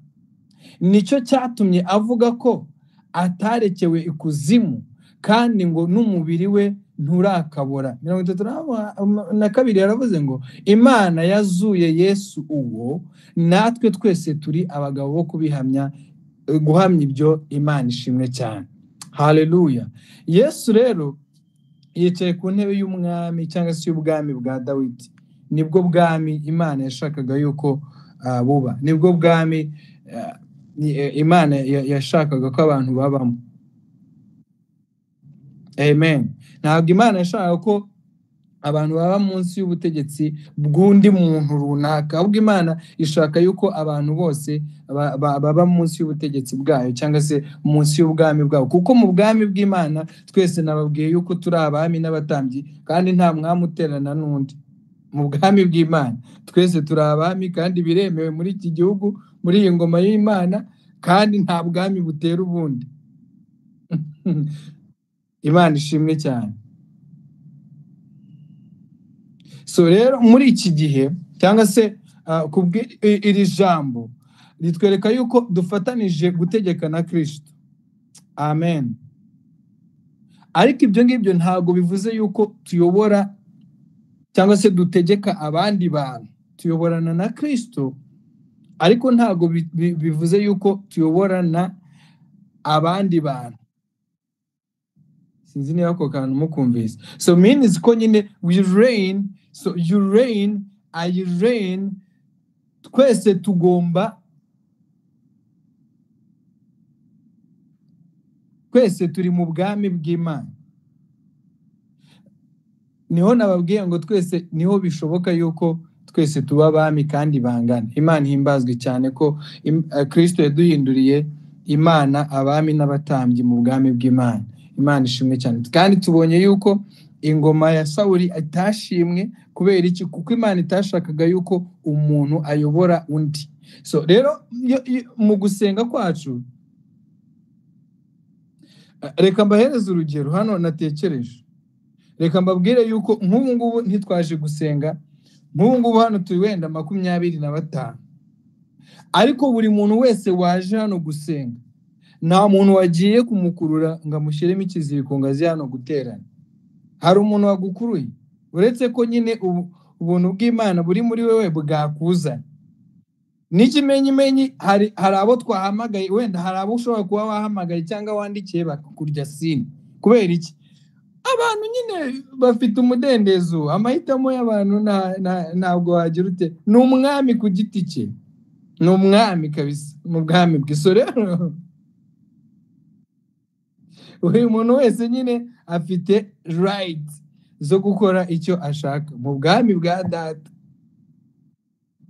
nicyo cyatumye avuga ko atarekewe ikuzimu, kandi ngo n'umubiri we nturakabora. 32 yaravuze ngo Imana yazuye Yesu uwo, natwe twese turi abagabo bo guhamya ibyo. Imana ishimwe cyane. Haleluya. Yesu rero yicaye ku ntebe y'umwami cyangwa se y'ubwami bwa Dawidi. Nibwo bwami Imana yashakaga yuko buba, nibwo bwami Imana yashakaga ko abantu babamo. Amen. Ntabwo Imana yashakaga ko abantu baba munsi y'ubutegetsi bw'undi muntu runaka, ahubwo Imana ishaka yuko abantu bose baba munsi y'ubutegetsi bwayo, cyangwa se munsi y'ubwami bwayo. Kuko mu bwami bw'Imana twese nababwiye yuko turi abami n'abatambyi, kandi nta mwami uterana n'undi. Mu bwami bw'Imana twese turi abami, kandi biremewe muri iki gihugu, muri iyi ngoma y'Imana, kandi nta bwami butera ubundi. Imana ishimwe cyane. So rero muri iki gihe, cyangwa se iri jambo ritwereka yuko dufatanije gutegeka na Kristo. Amen. Ariko ibyo ngibyo ntabwo bivuze yuko tuyobora cyangwa se dutegeka abandi bantu. Tuyoborana na Kristo, ariko ntabwo bivuze yuko tuyoborana abandi bantu. Sinzi niba ako kantu mukumvise. So means ko nyine we reign, so you reign, I reign, twese tugomba, twese turi mu bwami bw'Imana. Niho nababwiye ngo twese niho bishoboka yuko twese tuba abami kandi bangana. Imana himbazwe cyane ko Kristo yaduhinduriye Imana abami n'abatambyi mu bwami bw'Imana. Imana ishimwe cyane. Kandi tubonye yuko ingoma ya Sawuli atashimwe kubera iki? Kuko Imana itashakaga yuko umuntu ayobora undi. So rero mu gusenga kwacu reka mbahereze urugero hano natekereje. Reka mbabwire yuko nk'ubu ngubu ntitwaje gusenga, nk'ubu ngubu hano turi wenda 25, ariko buri muntu wese waje hano gusenga nta muntu wagiye kumukurura ngo amushyiremo ikiziriko ngo aze hano guterana. Hari umuntu wagukuruye, uretse ko nyine ubuntu bw'Imana buri muri wewe bwakuzana. N'ikimenyimenyi hari abo twahamagaye, wenda hari abo ushobora kuba wahamagaye cyangwa wandikiye bakakurya sini. Kubera iki? Abantu nyine bafite umudendezo, amahitamo y'abantu ntabwo wagira ute. Ni umwami ku giti cye, ni umwami kabisa mu bwami bw'Iso. Rero buri muntu wese nyine afite right zo gukora icyo ashaka mu bwami bwa Data.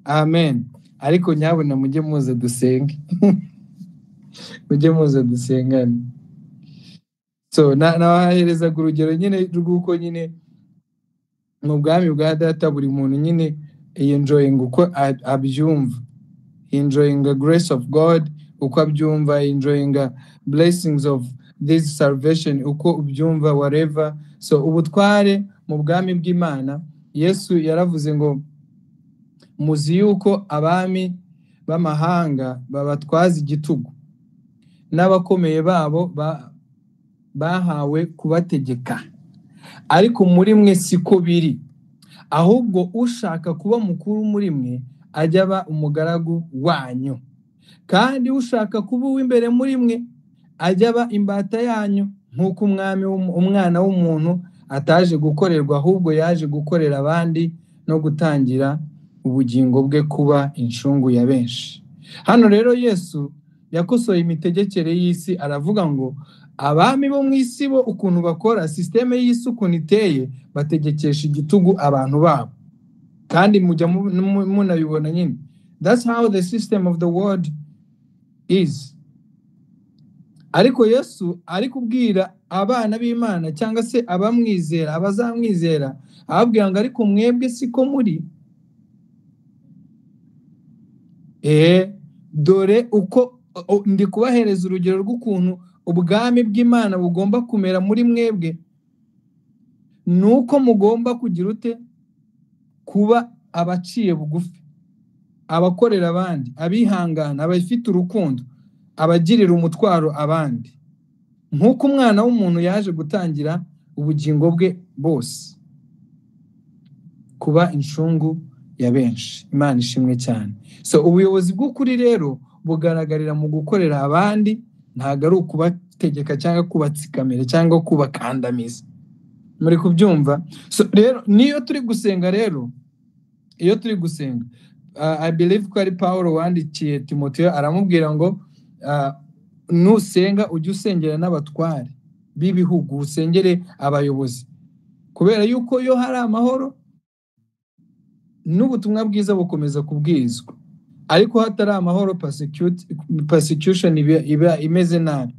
Amen. Ariko nyabona mujye muze dusenge. Mujye muze dusengane. So nabahereza urugero nyine rw'uko nyine mu bwami bwa Data buri muntu nyine enjoying uko abyumva, enjoying the grace of God uko abyumva, enjoying the blessings of this salvation uko ubyumva, whatever. So ubutware mu bwami bw'Imana, Yesu yaravuze ngo muzi yuko abami b'amahanga babatwaza igitugu n'abakomeye babo bahawe kubategeka, ariko muri mwe siko biri, ahubwo ushaka kuba mukuru muri mwe ajya aba umugaragu wanyu, kandi ushaka kuba uw'imbere muri mwe ajya aba imbata yanyu, nk'uko umwana w'umuntu ataje gukorerwa, ahubwo yaje gukorera abandi no gutangira ubugingo bwe kuba incungu ya benshi. Hano rero Yesu yakosoye imitegekere y'isi, aravuga ngo abami bo mu isi bo ukuntu bakora, systeme y'isi ukuntu iteye, bategekesha igitugu abantu babo, kandi mujya munabibona nyine. That's how the system of the world is. Ariko Yesu ari kubwira abana b'Imana cyangwa se abamwizera, abazamwizera, ababwira ngo ariko mwebwe siko muri. Dore uko ndi kubahereza urugero rw'ukuntu ubwami bw'Imana bugomba kumera muri mwebwe, nuko mugomba kugira ute? Kuba abaciye bugufi, abakorera abandi, abihangana, abafite urukundo, abagirira umutwaro abandi, nk'uko umwana w'umuntu yaje gutangira ubugingo bwe bose, kuba incungu ya benshi. Imana ishimwe cyane. So ubuyobozi bw'ukuri rero bugaragarira mu gukorera abandi, ntago ari ukubategeka cyangwa kubatsikamira cyangwa kubakandamiza. Muri kubyumva? So rero niyo turi gusenga rero, iyo turi gusenga, I believe ko ari Paulo wandikiye Timoteyo, aramubwira ngo nusenga ujye usengera n'abatware b'ibihugu, usengere abayobozi, kubera yuko iyo hari amahoro n'ubutumwa bwiza bukomeza kubwirizwa, ariko hatari amahoro persecution iba imeze nabi.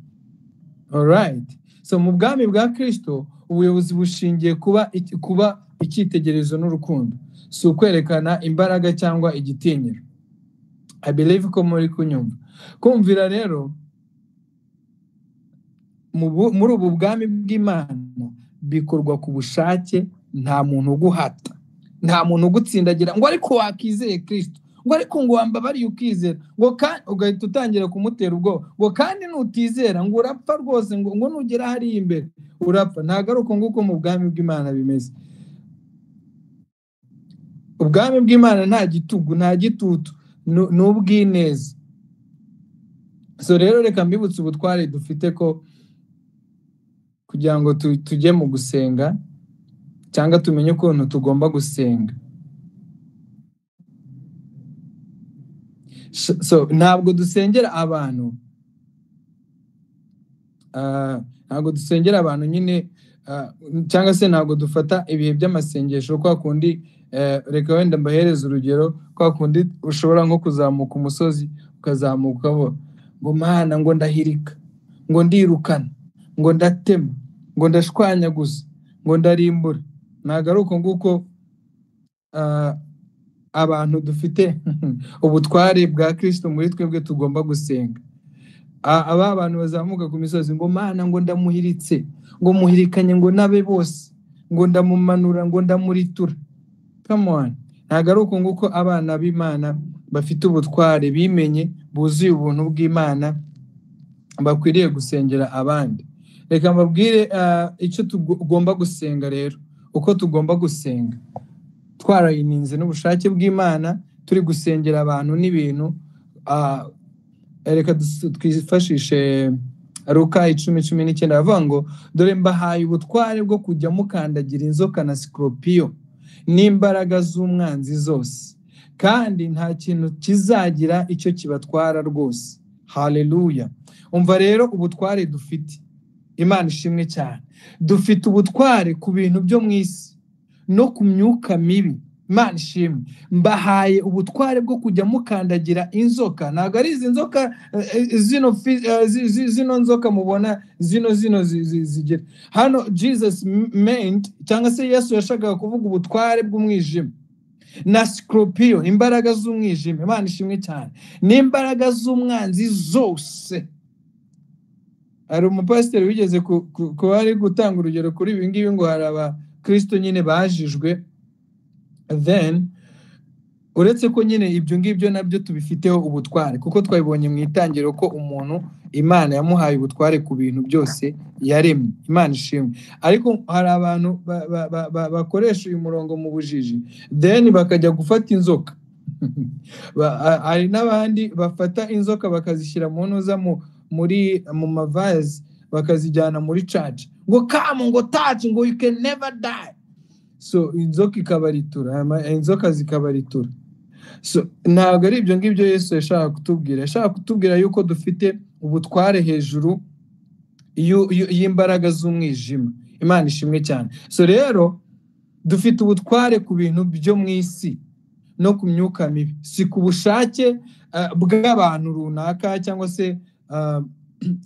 Alright. So mu bwami bwa Kristo ubuyobozi bushingiye kuba icyitegererezo n'urukundo, si ukwerekana imbaraga cyangwa igitinyiro. I believe ko muri kunyumva. Kumvira rero muri ubu bwami bw'Imana bikorwa ku bushake, nta muntu uguhata, nta muntu ugutsindagira ngo ariko wakizeye Kristo, ngo ariko ngo wambabariye ukizera, ngo kandi ugahita utangira kumutera ubwoba, ngo kandi nutizera ngo urapfa rwose, ngo nugera hari imbere urapfa. Ntago ari uko nguko mu bwami bw'Imana bimeze. Ubwami bw'Imana nta gitugu, nta gitutu, n'ubwineza. So rero reka mbibutse ubutware dufite ko kugira ngo tujye mu gusenga cyangwa tumenye ukuntu tugomba gusenga. So ntabwo dusengera abantu, nyine cyangwa se ntabwo dufata ibihe by'amasengesho kwa kundi. Reka wenda mbahereza urugero, kwa kundi ushobora nko kuzamuka umusozi, ukazamuka ngo Mana ngo ndahirika, ngo ndirukana, ngo ndatema, ngo ndashwanyaguza, ngo ndarimbura. Ntabwo ari uko nguko abantu dufite ubutware bwa Kristo muri twebwe tugomba gusenga. aba bantu bazamuka ku misozi ngo Mana ngo ndamuhiritse ngo muhirikanye ngo nabe bose ngo ndamumanura ngo ndamuritura. Come on, ntabwo ari uko nguko abana b'Imana bafite ubutware bimenye buzuye ubuntu bw'Imana bakwiriye gusengera abandi. Reka mbabwire icyo tugomba gusenga rero, uko tugomba gusenga twarayininze n'ubushake bw'Imana turi gusengera abantu n'ibintu. Reka twifashishe Luka 10:19 avuga ngo dore mbahaye ubutware bwo kujya mukandagira inzoka na sikoropiyo n'imbaraga z'umwanzi zose, kandi nta kintu kizagira icyo kibatwara rwose. Haleluya. Umva rero ubutware dufite, Imana ishimwe cyane. Dufite ubutware ku bintu byo mu isi no ku myuka mibi. Imana ishimwe. Mbahaye ubutware bwo kujya mukandagira inzoka. Ntabwo ari izi nzoka zino nzoka mubona zino zigira hano. Jesus meant cyangwa se Yesu yashakaga kuvuga ubutware bw'umwijima na sikoropiyo, imbaraga z'umwijima. Imana ishimwe cyane. N'imbaraga z'umwanzi zose. Hari umupasiteri wigeze kuba ari gutanga urugero kuri ibi ngibi ngo hari abakristo nyine bajijwe, then uretse ko nyine ibyo ngibyo nabyo tubifiteho ubutware, kuko twabibonye mu itangiro ko umuntu Imana yamuhaye ubutware ku bintu byose yaremye. Imana ishimwe. Ariko hari abantu bakoresha uyu murongo mu bujiji, then bakajya gufata inzoka. Hari n'abandi bafata inzoka bakazishyira mu ntuza mu mavazi bakazijyana muri church ngo come ngo touch ngo you can never die. So inzoka ikabaritura, inzoka zikabaritura. So ntabwo ari ibyo ngibyo Yesu yashaka kutubwira. Yashaka kutubwira yuko dufite ubutware hejuru y'imbaraga z'umwijima. Imana ishimwe cyane. So rero dufite ubutware ku bintu byo mu isi no ku myuka mibi, si ku bushake bw'abantu runaka cyangwa se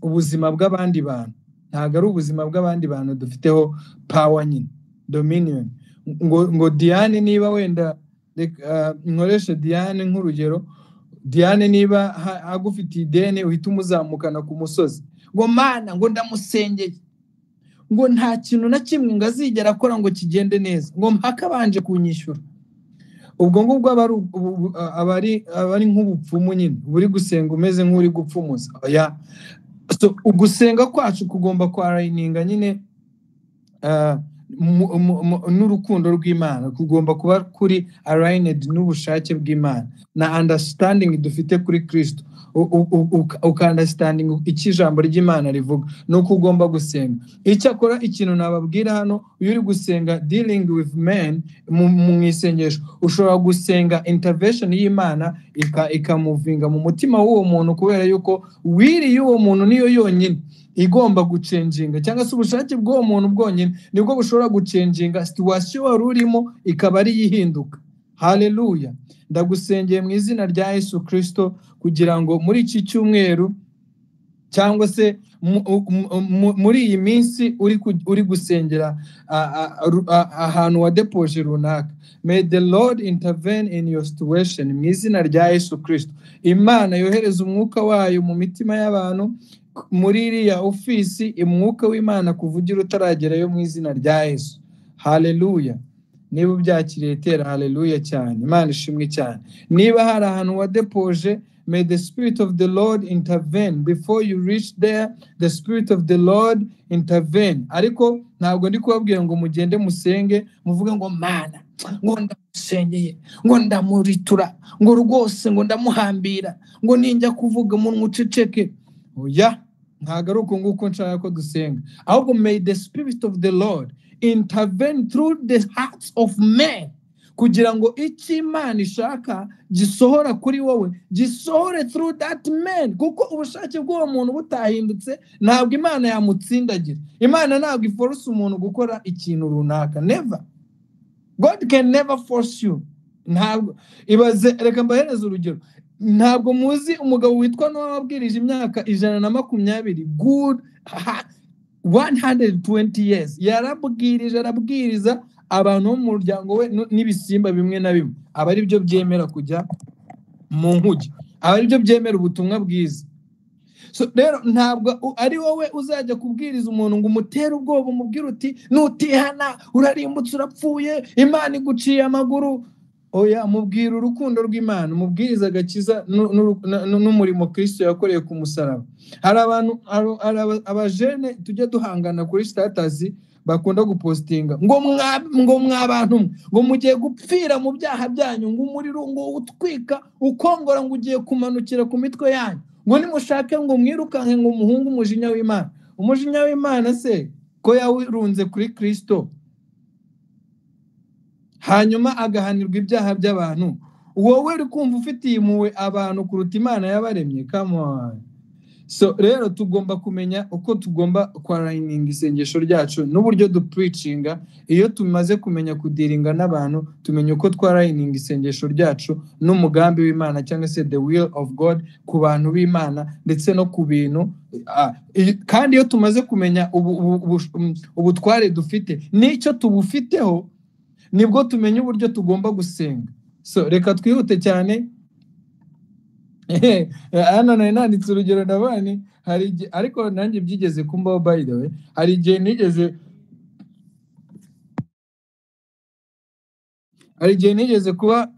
ubuzima bw'abandi bantu. Ntabwo ari ubuzima bw'abandi bantu dufiteho power nyine, dominion. Ngo Diane niba wenda nkoreshe Diane nk'urugero, Diane niba agufitiye ideni uhita umuzamukana ku musozi ngo Mana ngo ndamusengeye ngo nta kintu na kimwe ngo azigera akora ngo kigende neza ngo mpaka banje kunyishyura. Ubwo ngubwo abari nk'ubupfumu nyine, buri gusenga umeze nk'uri gupfumuza. Oya. So ugusenga kwacu kugomba kwarayininga nyine n'urukundo rw'Imana, kugomba kuba kuri aligned n'ubushake bw'Imana na understanding dufite kuri Kristo. Understanding icyo ijambo ry'Imana rivuga nuko ugomba gusenga. Icyakora ikintu nababwira hano, iyo uri gusenga dealing with men mu isengesho, ushobora gusenga intervention y'Imana ikamuvinga mu mutima w'uwo muntu, kubera yuko wiri y'uwo muntu niyo yonyine igomba gucenjinga, cyangwa se ubushake bw'uwo muntu bwonyine nibwo bushobora gucenjinga situation wari urimo ikaba ari yihinduka. Haleluya. Ndagusengeye mu izina rya Yesu Kristo kugira ngo muri iki cyumweru cyangwa se muri iyi minsi uri gusengera ahantu wadepoje runaka, may the Lord intervene in your situation mu izina rya Yesu Kristo. Imana yohereza umwuka wayo mu mitima y'abantu muri iriya ofisi, umwuka w'Imana kuvugira utaragerayo mu izina rya Yesu. Haleluya. Niba ubyakiriye tera haleluya cyane. Imana ishimwe cyane. Niba hari ahantu wadepoje, may the Spirit of the Lord intervene before you reach there. The Spirit of the Lord intervene. Ariko ntabwo ndi kubabwira ngo mugende musenge muvuge ngo Mana ngo ndamusengeye ngo ndamuritura ngo rwose ngo ndamuhambira ngo ninjya kuvuga umuntu uceceke. Oya, ntabwo ari uko nguko nshaka ko dusenga. Ahubwo may the Spirit of the Lord intervene through the hearts of men, kugira ngo icyo Imana ishaka gisohora kuri wowe gisohore through that man. Kuko ubushake bw'uwo muntu butahindutse ntabwo Imana yamutsindagira. Imana ntabwo iforce umuntu gukora ikintu runaka. Never. God can never force you. Ntabwo ibaze. Reka mbahereze urugero. Ntabwo muzi umugabo witwa Nowa wabwirije imyaka 120 good 120 years, arabwiriza abantu bo mu muryango we n'ibisimba bimwe na bimwe, aba ari byo byemera kujya mu nkuge, aba ari byo byemera ubutumwa bwiza. So rero ntabwo ari wowe uzajya kubwiriza umuntu ngo umutere ubwoba umubwire uti nutihana urarimbutse urapfuye Imana iguciye amaguru. Oya, mubwira urukundo rw'Imana, mubwiriza agakiza n'umurimo Kristo yakoreye ku musaraba. Hari abantu abajene tujya duhangana kuri status bakunda gupostinga ngo mwabantu ngo mugiye gupfira mu byaha byanyu, ngo umuriro ngo utwika ukongora ngo ugiye kumanukira ku mitwe yanyu, ngo nimushake ngo mwirukanke ngo umuhungu umujinya w'Imana. Umujinya w'Imana se ko yawirunze kuri Kristo hanyuma agahanirwa ibyaha by'abantu, wowe uri kumva ufitiye impuhwe abantu kuruta Imana yabaremye? Come on. So rero tugomba kumenya uko tugomba kwarayininga isengesho ryacu n'uburyo dupreachinga. Iyo tumaze kumenya kudiringa n'abantu, tumenya uko twarayininga isengesho ryacu n'umugambi w'Imana cyangwa se the will of God ku bantu b'Imana ndetse no ku bintu. Kandi iyo tumaze kumenya ubutware dufite n'icyo tubufiteho, nibwo tumenya uburyo tugomba gusenga. So reka twihute cyane. Hano nanditse urugero ndabani ariko nanjye byigeze kumbaho, by the way. Hari igihe nigeze kuba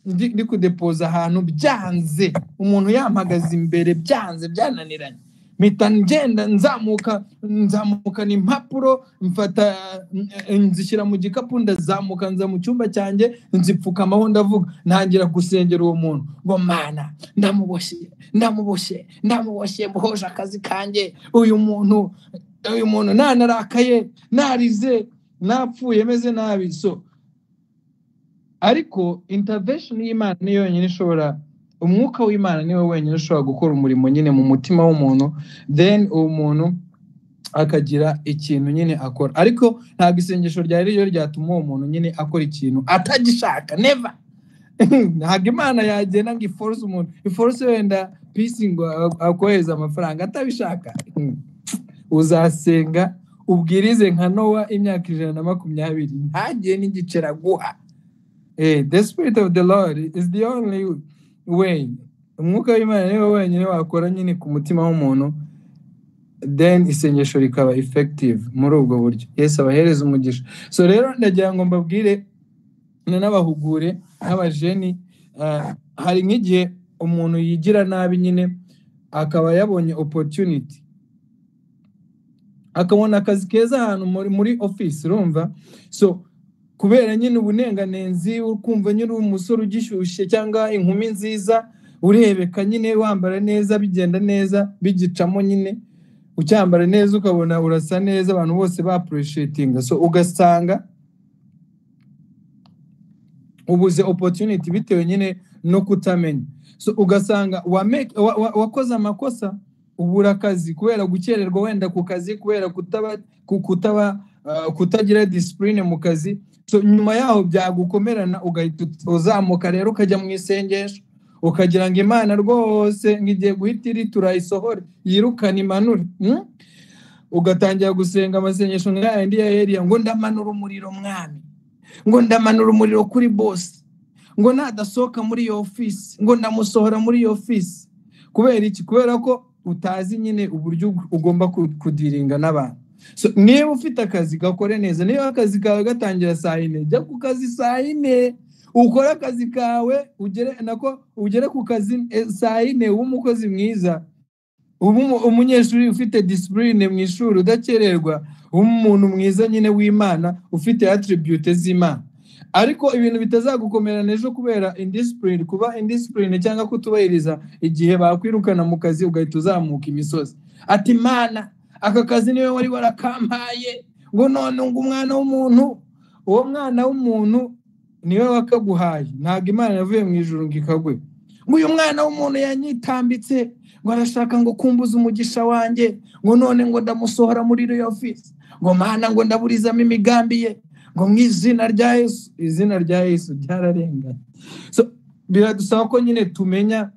ndi kudepoza ahantu byanze, umuntu yampagaze imbere byanze byananiranye, mpita ngenda nzamukana impapuro mfata nzishyira mu gikapu ndazamuka nza mu cyumba cyanjye nzipfukamaho ndavuga, ntangira gusengera uwo muntu ngo Mana ndamuboshye mbohoje akazi kanjye, uyu muntu nanarakaye narize napfuye meze nabi. So ariko intervention y'Imana ni yonyine ishobora, umwuka w'Imana niwe wenyine ushobora gukora umurimo nyine mu mutima w'umuntu, then uwo muntu akagira ikintu nyine akora. Ariko ntabwo isengesho ryari ryo ryatuma uwo muntu nyine akora ikintu atagishaka, never. Ntabwo Imana yagenda ngo iforce umuntu, iforce wenda peace ngo akohereza amafaranga atabishaka. Uzasenga ubwirize nka Nowa imyaka 120 ntagiye n'igicera guha. The Spirit of the Lord is the only way. Umwuka w'Imana niwe wenyine wakora nyine ku mutima w'umuntu, then isengesho rikaba effective muri ubwo buryo. Yesu abahereza umugisha. So rero ndagira ngo mbabwire n'abahugure n'abajeni, hari nk'igihe umuntu yigira nabi nyine akaba yabonye opportunity, akabona akazi keza ahantu muri office, urumva. So kubera nyine ubunenganenzi, ukumva nyine umusore ugishyushye cyangwa inkumi nziza, urebeka nyine wambara neza, bigenda neza, bigicamo nyine ucyambara neza ukabona urasa neza, abantu bose ba appreciating. So ugasanga ubuze opportunity bitewe nyine no kutamenya. So ugasanga wakoze amakosa, ubura akazi kubera gukererwa wenda ku kazi, kubera kutagira discipline mu kazi. So nyuma yaho byagukomerana, ugahita uzamuka rero ukajya mu isengesho, ukagira ngo Imana rwose ngiye guhita iri turayisohore yirukana imanure. Ugatangira gusenga amasengesho nk'ayandi ya Eliya, ngo ndamanura umuriro mwami, ngo ndamanura umuriro kuri boss, ngo nadasohoka muri iyo office, ngo ndamusohora muri iyo office. Kubera iki? Kubera ko utazi nyine uburyo ugomba kudiringa n'abantu. So niba ufite akazi gakore neza, niba akazi kawe gatangira saa 4, jya ku kazi saa 4, ukora akazi kawe, ugere ku kazi saa 4 w'umukozi mwiza, umunyeshuri ufite discipline mu ishuri udakererwa, umuntu mwiza nyine w'Imana, ufite attribute z'Imana. Ariko ibintu bitazagukomerana ejo kubera indiscipline, kuba indiscipline cyangwa kutubahiriza igihe bakwirukana mu kazi, ugahita uzamuka imisozi ati Imana aka kazi niwe wari warakampaye, ngo none ngo umwana w'umuntu, uwo mwana w'umuntu niwe wakaguhaye, ntabwo Imana yavuye mu ijuru ngo ikagwe. Ngo uyu mwana w'umuntu yanyitambitse, ngo arashaka ngo kumbuza umugisha wanjye, ngo none ngo ndamusohora muri iyo office, ngo Mana ngo ndaburizamo imigambi ye, ngo mu izina rya Yesu. Izina rya Yesu ryararenganye. So biradusaba ko nyine tumenya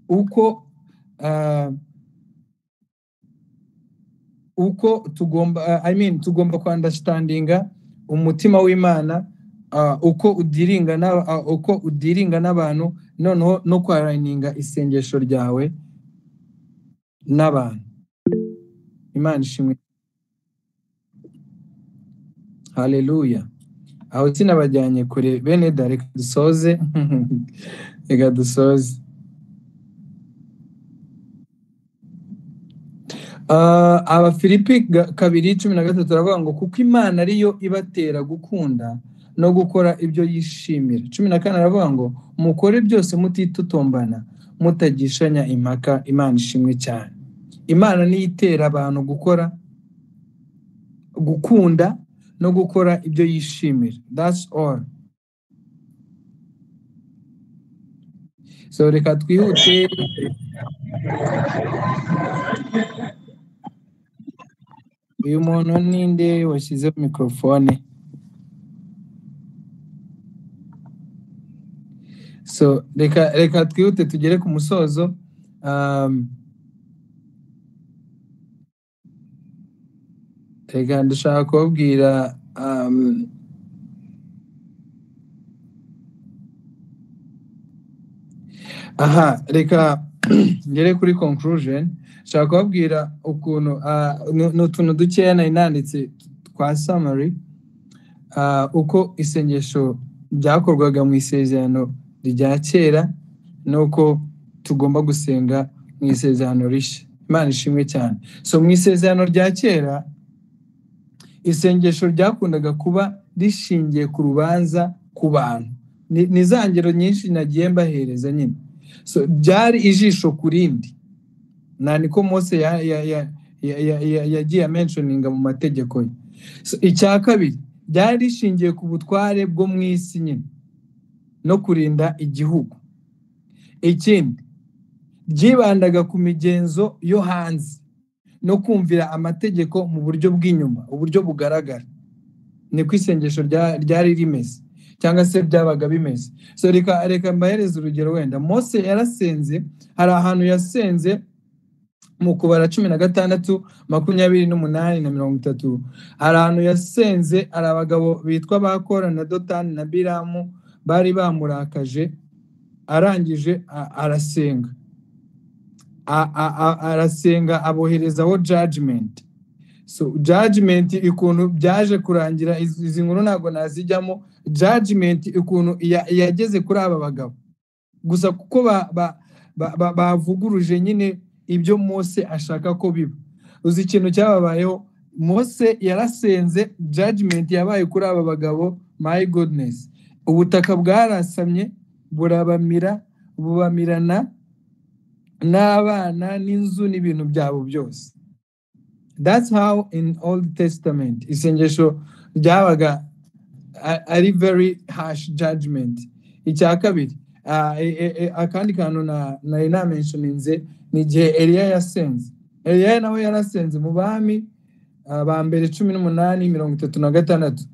uko tugomba tugomba understandinga umutima w'Imana uko udiringa n'abantu, noneho no kwarayininga isengesho ryawe n'abantu. Imana ishimwe. Haleluya. Aho sinabajyanye kure bene da, reka dusoze. Reka dusoze. Abafilipi 2:13 turavuga ngo kuko Imana ariyo ibatera gukunda no gukora ibyo yishimira. 14 aravuga ngo mukore byose mutitotombana mutagishanya impaka. Imana ishimwe cyane. Imana niyo itera abantu gukunda no gukora ibyo yishimira. That's all. So reka twihute. Uyu muntu ninde washyize mikrofone? So reka twihute tugere ku musozo. Reka ndashaka kubabwira reka ngere kuri conclusion. Nshaka kubabwira ukuntu n'utuntu dukeya nari nanditse twa summary, uko isengesho byakorwaga mu isezerano rya kera nuko tugomba gusenga mu isezerano rishya. Imana ishimwe cyane. So mu isezerano rya kera isengesho ryakundaga kuba rishingiye ku rubanza ku bantu. Ni za ngero nyinshi nagiye mbahereza nyine. So byari ijisho ku rindi. Niko Mose yagiye mentioninga mu mategeko ye. So icya kabiri byari rishingiye ku butware bwo mu isi nyine no kurinda igihugu. Ikindi byibandaga ku migenzo yo hanze no kumvira amategeko mu buryo bw'inyuma, uburyo bugaragara. Niko isengesho ryari rimeze cyangwa se byabaga bimeze. So reka mbahereze urugero wenda. Mose yarasenze, hari ahantu yasenze mu Kubara 16, 28 na 30. Hari ahantu yasenze, hari abagabo bitwa Bakora na Dotani na Biramu bari bamurakaje, arangije arasenga. Arasenga aboherezaho judgment. So judgment ikuntu byaje kurangira, izi nkuru ntabwo nazijyamo. Judgment ikuntu yageze kuri aba bagabo gusa kuko bavuguruje nyine ibyo Mose ashaka ko biba. Uzi ikintu cyababayeho? Mose yarasenze, judgment yabaye kuri aba bagabo. My goodness, ubutaka bwarasamye bubamirana n'abana n'inzu n'ibintu byabo byose. That's how in Old Testament isengesho ryabaga ari very harsh judgment. Icya kabiri, akandi kantu nari namentioninze ni igihe Eliya yasenze. Eliya nawe yarasenze mu Bami ba mbere 18:36.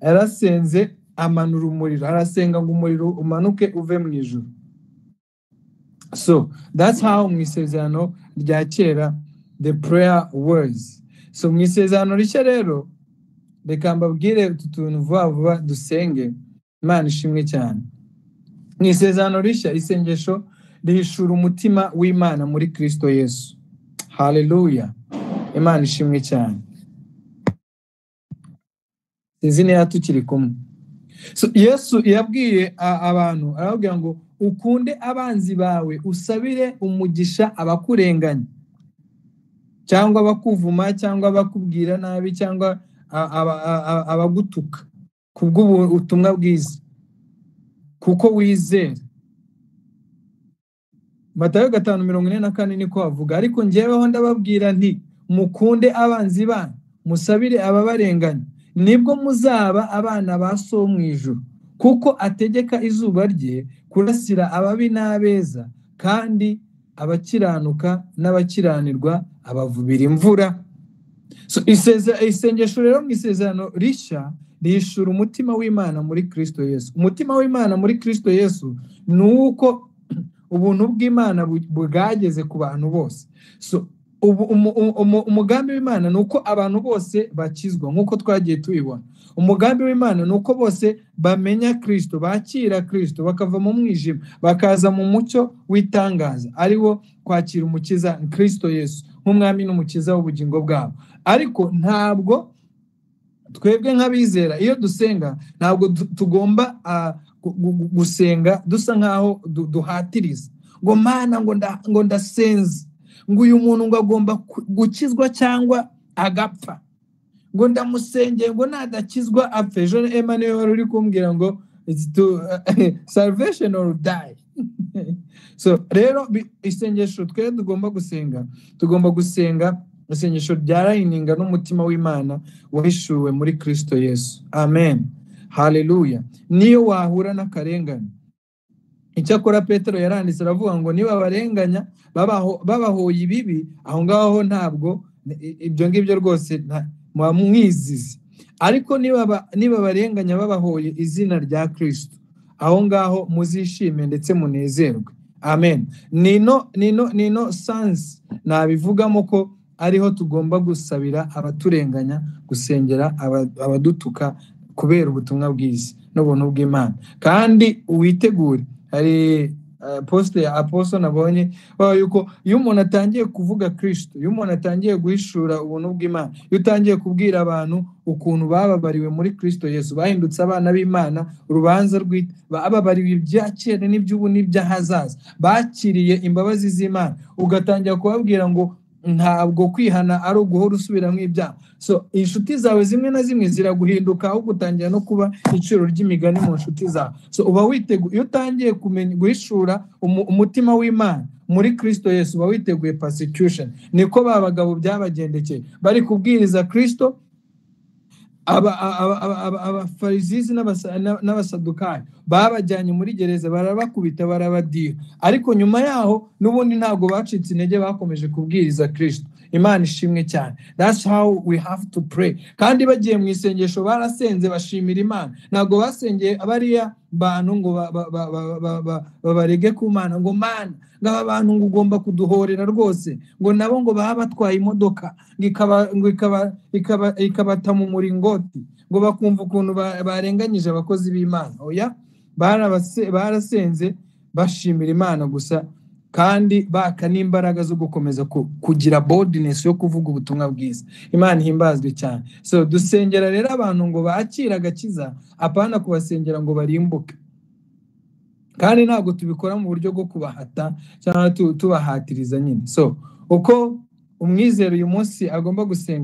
Yarasenze amanura umuriro, arasenga ngo umuriro umanuke uve mu ijuru. So that's how mu isezerano rya kera the prayer was. So mu isezerano rishya rero reka mbabwire utuntu vuba dusenge. Imana ishimwe cyane. Mu isezerano rishya isengesho rihishura umutima w'Imana muri Kristo Yesu. Haleluya. Imana ishimwe cyane. Sinzi niba tukiri kumwe. So Yesu yabwiye abantu, arababwira ngo ukunde abanzi bawe, usabire umugisha abakurenganya cyangwa abakuvuma cyangwa abakubwira nabi cyangwa abagutuka kubw'ubutumwa bwiza kuko wizera. Matayo 5:44 niko avuga. Ariko njyeweho ndababwira nti mukunde abanzi banyu, musabire ababarenganya, nibwo muzaba abana ba So mu ijuru, kuko ategeka izuba rye kurasira ababi n'abeza, kandi abakiranuka n'abakiranirwa abavubira imvura. So isengesho rero mu isezerano rishya rihishura umutima w'Imana muri Kristo Yesu. Umutima w'Imana muri Kristo Yesu nuko ubuntu bw'Imana bwageze ku bantu bose. So umugambi w'Imana nuko abantu bose bakizwa nkuko twagiye tubibona. Umugambi w'Imana nuko bose bamenya Kristo, bakira Kristo, bakava mu mwijima bakaza mu mucyo w'itangaza, ariwo kwakira umukiza Kristo Yesu nk'umwami n'umukiza w'ubugingo bwabo. Ariko ntabwo twebwe nk'abizera iyo dusenga ntabwo tugomba gusenga dusa nkaho duhatiriza ngo Mana ngo ndasenze, ngo uyu muntu ngo agomba gukizwa cyangwa agapfa, ngo ndamusengeye ngo nadakizwa apfe. Jean Emmanuel uri kumbwira ngo it's to salvation or die. So rero isengesho twe tugomba gusenga isengesho ryarayininga n'umutima w'Imana wahishuwe muri Kristo Yesu. Amen, haleluya. Niyo wahura n'akarengane, icyakora Petero yaranditse aravuga ngo niba barenganya babahoye ibibi, aho ngaho ntabwo ibyo ngibyo rwose mwizizi. Ariko niba barenganya babahoye izina rya Kristo, aho ngaho muzishime ndetse munezerwe. Amen. Nino sans nabivugamo ko ariho tugomba gusabira abaturenganya, gusengera abadutuka kubera ubutumwa bwiza n'ubuntu bw'Imana. Kandi witegure, hari poste ya apostle nabonye yuko iyo umuntu atangiye kuvuga Kristo, iyo umuntu atangiye guhishura ubuntu bw'Imana, iyo utangiye kubwira abantu ukuntu bababariwe muri Kristo Yesu, bahindutse abana b'Imana, urubanza bababariwe ibya kera n'iby'ubu n'iby'ahazaza, bakiriye imbabazi z'Imana, ugatangira kubabwira ngo ntabwo kwihana ari uguhora usubiramo ibyaha. So inshuti zawe zimwe na zimwe ziraguhinduka, aho gutangira no kuba iciro ry'imigani mu nshuti zawe. So uba witeguye, iyo utangiye kumenya guhishura umutima w'Imana muri Kristo Yesu, uba witeguye persecution. Niko babagabo byabagendekeye bari kubwiriza Kristo, abafarizizi n'abasadukayo babajyanye muri gereza, barabakubita barabadiha, ariko nyuma yaho n'ubundi ntabwo bacitse intege, bakomeje kubwiriza Kristo. Imana ishimwe cyane. That's how we have to pray. Kandi bagiye mu isengesho barasenze bashimira Imana, ntabwo basengeye abariya bantu ngo babarege ku Mana, ngo Mana ngaba abantu ngo ugomba kuduhorera rwose, ngo nabo ngo baba batwaye imodoka ikabata mu muringoti, ngo bakumva ukuntu barenganyije abakozi b'Imana. Oya, barasenze bashimira Imana gusa, kandi baka n'imbaraga zo gukomeza kugira boldness yo kuvuga ubutumwa bwiza. Imana ihimbazwe cyane. So dusengera rero abantu ngo bakira agakiza, apana kubasengera ngo barimbuke. Kandi ntabwo tubikora mu buryo bwo kubahata cyangwa tubahatiriza nyine. So uko umwizero uyu munsi agomba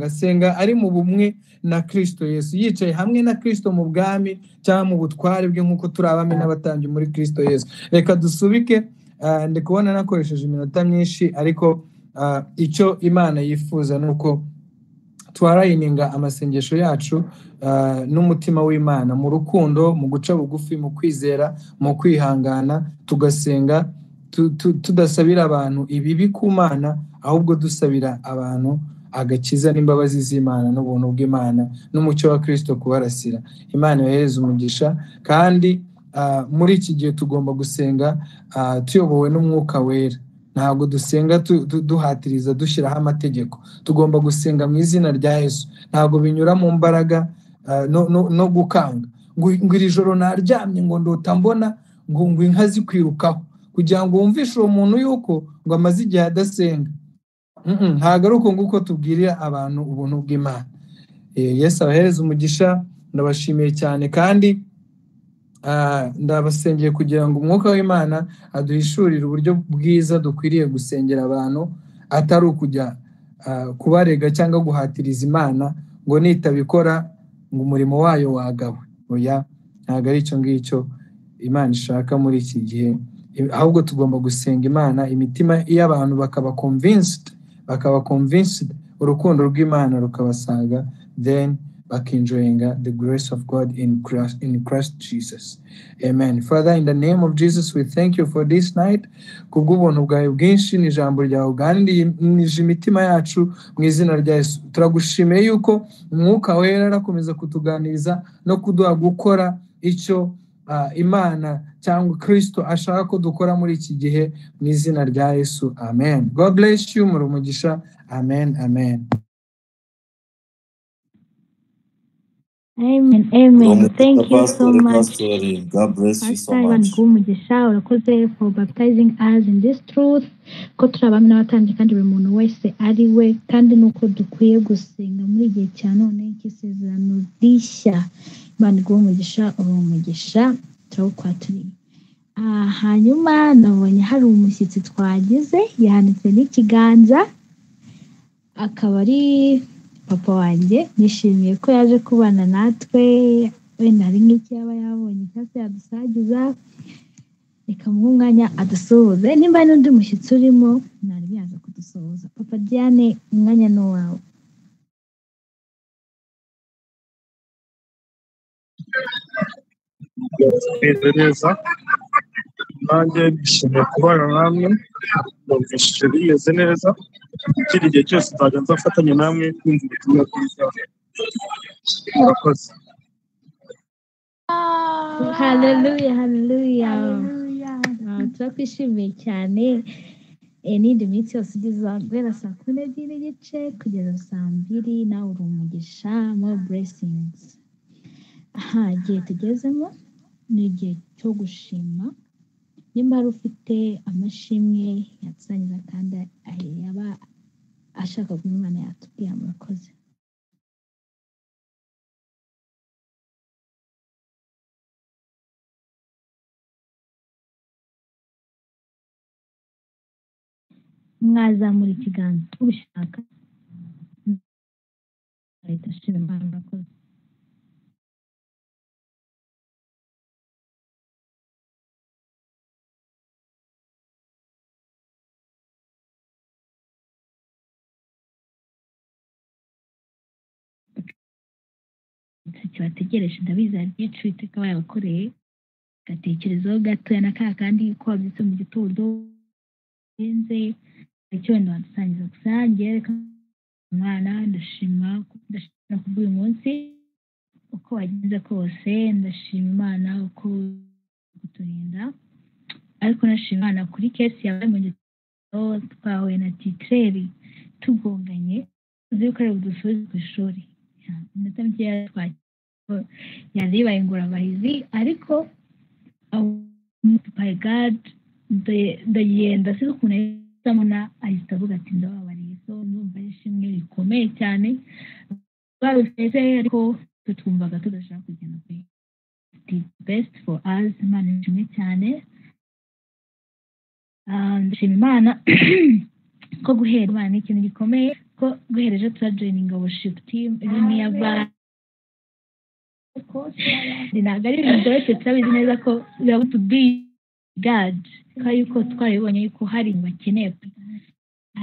senga ari mu bumwe na Kristo Yesu, yicaye hamwe na Kristo mu bwami cyangwa mu butware bwe nk'uko turi abami n'abatambyi muri Kristo Yesu. Reka dusubike. Ndi kubona nakoresheje iminota myinshi, ariko icyo Imana yifuza nuko twarayininga amasengesho yacu n'umutima w'Imana mu rukundo, mu guca bugufi, mu kwizera, mu kwihangana, tugasenga tudasabira abantu ibibi ku Mana, ahubwo dusabira abantu agakiza n'imbabazi z'Imana n'ubuntu bw'Imana n'umucyo wa Kristo kubarasira. Imana yohereze umugisha. Kandi muri iki gihe tugomba gusenga tuyobowe n'umwuka wera. Ntabwo dusenga duhatiriza dushyiraho amategeko. Tugomba gusenga mu izina rya Yesu. Ntabwo binyura mu mbaraga no gukanga ngo iri joro naryamye ngo ndota mbona ngo inka zikwirukaho, kugira ngo wumvishe uwo muntu yuko ngo amaze igihe adasenga. Ntabwo ari uko nguko tubwirira abantu ubuntu bw'Imana. Yesu abahereze umugisha. Ndabashimiye cyane, kandi ndabasengeye kugira ngo umwuka w'Imana aduhishurire uburyo bwiza dukwiriye gusengera abantu, atari ukujya kubarega cyangwa guhatiriza Imana ngo nitabikora ngo umurimo wayo wagawe. Oya, ntabwo ari icyo ngicyo Imana ishaka muri iki gihe. Ahubwo tugomba gusenga Imana, imitima y'abantu bakaba convinced, urukundo rw'Imana rukabasaga, then bakenjoyinga the grace of God in Christ Jesus. Amen. Father, in the name of Jesus, we thank you for this night. Kubw'ubuntu bwawe bwinshi n'ijambo ryawe uganirije imitima yacu mu izina rya Yesu. Turagushimiye yuko umwuka wera arakomeza kutuganiriza no kuduha gukora icyo Imana cyangwa Kristo ashaka ko dukora muri iki gihe mu izina rya Yesu. Amen. God bless you, muri umugisha. Amen. Amen. Amen, amen. Thank you so much. God bless you so Pastor Ivan much. Rwumugisha, urakoze for baptizing us in this truth, ko turi abami n'abatambyi kandi buri muntu wese ari we, kandi nuko dukwiye gusenga muri igihe cya none cy'isezerano rishya. Imana iguhe umugisha, uri umugisha, turawukwaturiye. Hanyuma nabonye hari umushyitsi twagize yahanitse n'ikiganza, akaba ari papa wanjye. Nishimiye ko yaje kubana natwe, wenda hari nk'iki yaba yabonye cyangwa se yadusagiza, reka muhe umwanya adusuhuze. Nimba hari n'undi mushyitsi urimo ntari yaza kudusuhuza. Papa Diane, umwanya ni uwawe. Meze neza, nanjye nishimiye kubana namwe, numvishije bimeze neza. Ikindi gihe cyose nzajya nzafatanya namwe kumva ubutumwa bwiza. Murakoze. Haleluya, haleluya. Turakwishimiye cyane. N'indi minsi yose ugeza guhera saa 12:30 kugeza saa 2, nawe uri umugisha, more blessings. Igihe tugezemo ni igihe cyo gushima. Nimba hari ufite amashimwe yatsangiza kandi yaba ashaka ko Imana yatubwira, murakoze. Mwazamura ikiganza ubishaka. Ahita ashima Imana, murakoze. Kibategereje ndabizi hari byinshi Uwiteka aba yabakoreye, gatekerezaho gatoya na ka kandi ko wabyutse mu gitondo benze icyo wenda wadusangiza. Gusa njye reka Imana ndashima kubw'uyu munsi uko wagenze kose. Ndashima Imana uko guturinda, ariko nashima Imana kuri kesi yabaye mu gitondo twahuye na titreri tugonganye, uzi yuko ari budusubize ku ishuri. Iminota mikeya yari ibaye ingorabahizi, ariko by God ndagenda sinzi ukuntu yahise ahita avuga ati ndababariye. So numva ari ishimwe rikomeye cyane babifeze, ariko twumvaga tudashaka kugenda kuri the best for us. Imana ishimwe cyane. Ndashima Imana ko guhera Imana ni ikintu gikomeye, ko guhereje turajoininga worship team iri nearby. Ntabwo ari ibintu byoroshye, turabizi neza ko we have to be God, kandi yuko twarabibonye yuko hari bakeneye,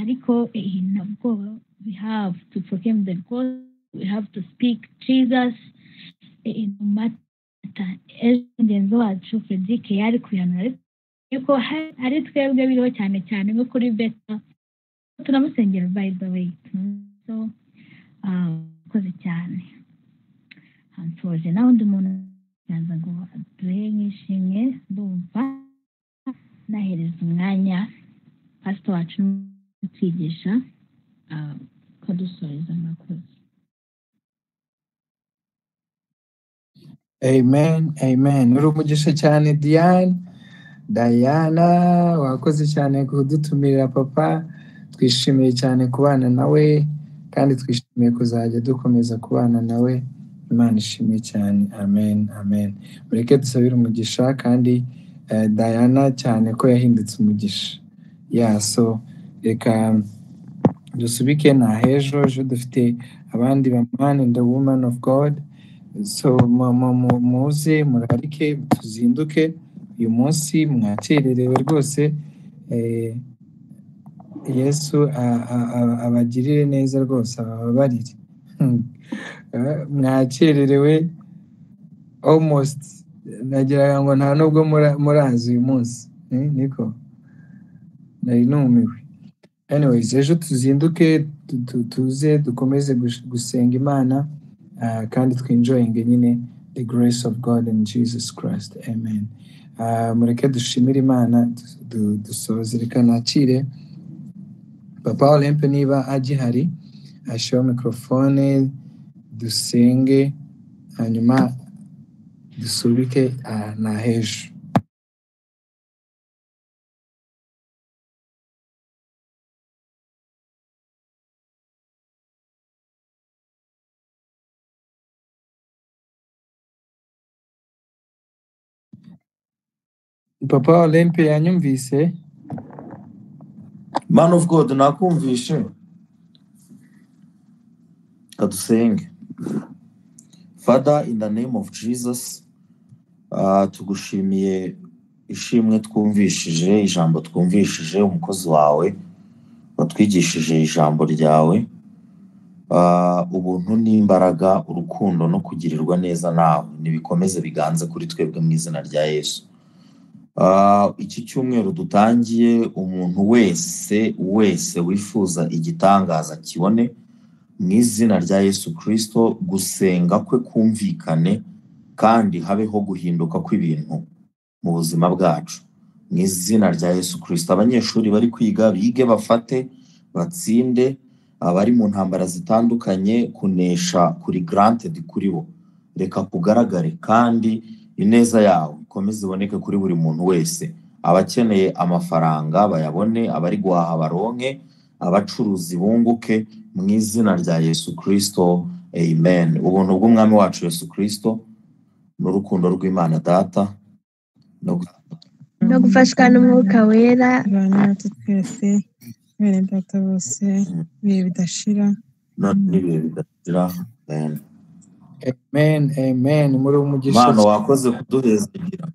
ariko ntabwo we have to proclaim the gospel, we have to speak Jesus in matter. Mugenzi wacu Frederick yari kuyanura yuko ari twebwe biriho cyane cyane nko kuri beta, tunamusengera by the way. So koze cyane hansoje naho undi muntu yaza ngo aduhe nk'ishimwe. Ndumva nahereza umwanya pastor wacu n'utwigisha kadusoreza. Murakoze. Amen. Amen. Uri umugisha cyane Diana, wakoze cyane kudutumirira papa. Twishimiye cyane kubana nawe, kandi twishimiye kuzajya dukomeza kubana nawe. Imana ishimwe cyane. Amen. Amen. Mureke dusabire umugisha kandi Diana cyane ko yahindutse umugisha. So reka dusubike na hejo dufite abandi ba man and the woman of God. So muze murarike tuzinduke uyu munsi, mwakererewe rwose. Yesu abagirire neza rwose, ababarire. Mwakererewe almost, nagira ngo nta nubwo murazi uyu munsi. Niko nari numiwe. Anyways, ejo tuzinduke tuze dukomeze gusenga Imana, kandi twinjoyinge nyine the grace of God in Jesus Christ. Amen. Mureke dushimire Imana dusoze. Reka nakire Papa Olympe niba agihari ashyiraho mikrofone dusenge hanyuma dusubike na hejuru. Papa Olympe yanyumvise? Man of God, nakumvishe. Adusenge. Father, in the name of Jesus, tugushimiye ishimwe twumvishije, ijambo twumvishije, umukozi wawe watwigishije ijambo ryawe, ubuntu n'imbaraga, urukundo no kugirirwa neza nawe nibikomeze biganze kuri twebwe mu izina rya Yesu. Iki cyumweru dutangiye, umuntu wese wifuza igitangaza kibone mu izina rya Yesu Kristo, gusenga kwe kumvikane kandi habeho guhinduka kw'ibintu mu buzima bwacu mu izina rya Yesu Kristo. Abanyeshuri bari kwiga bige, bafate, batsinde, abari mu ntambara zitandukanye kunesha kuri granted kuri bo, reka kugaragare kandi ineza yawe ikomeze iboneke kuri buri muntu wese. Abakeneye amafaranga bayabone, abari guhaha baronke, abacuruzi bunguke mu izina rya Yesu Kristo. Amen. Ubuntu bw'umwami wacu Yesu Kristo n'urukundo rw'Imana Data no gufashwa n'Umwuka Wera natwe twese bene Data bose ibihe bidashira. n'ibihe bidashira. Amen. Amen. Amen. Muri umugisha Mana wakoze kuduheza kugira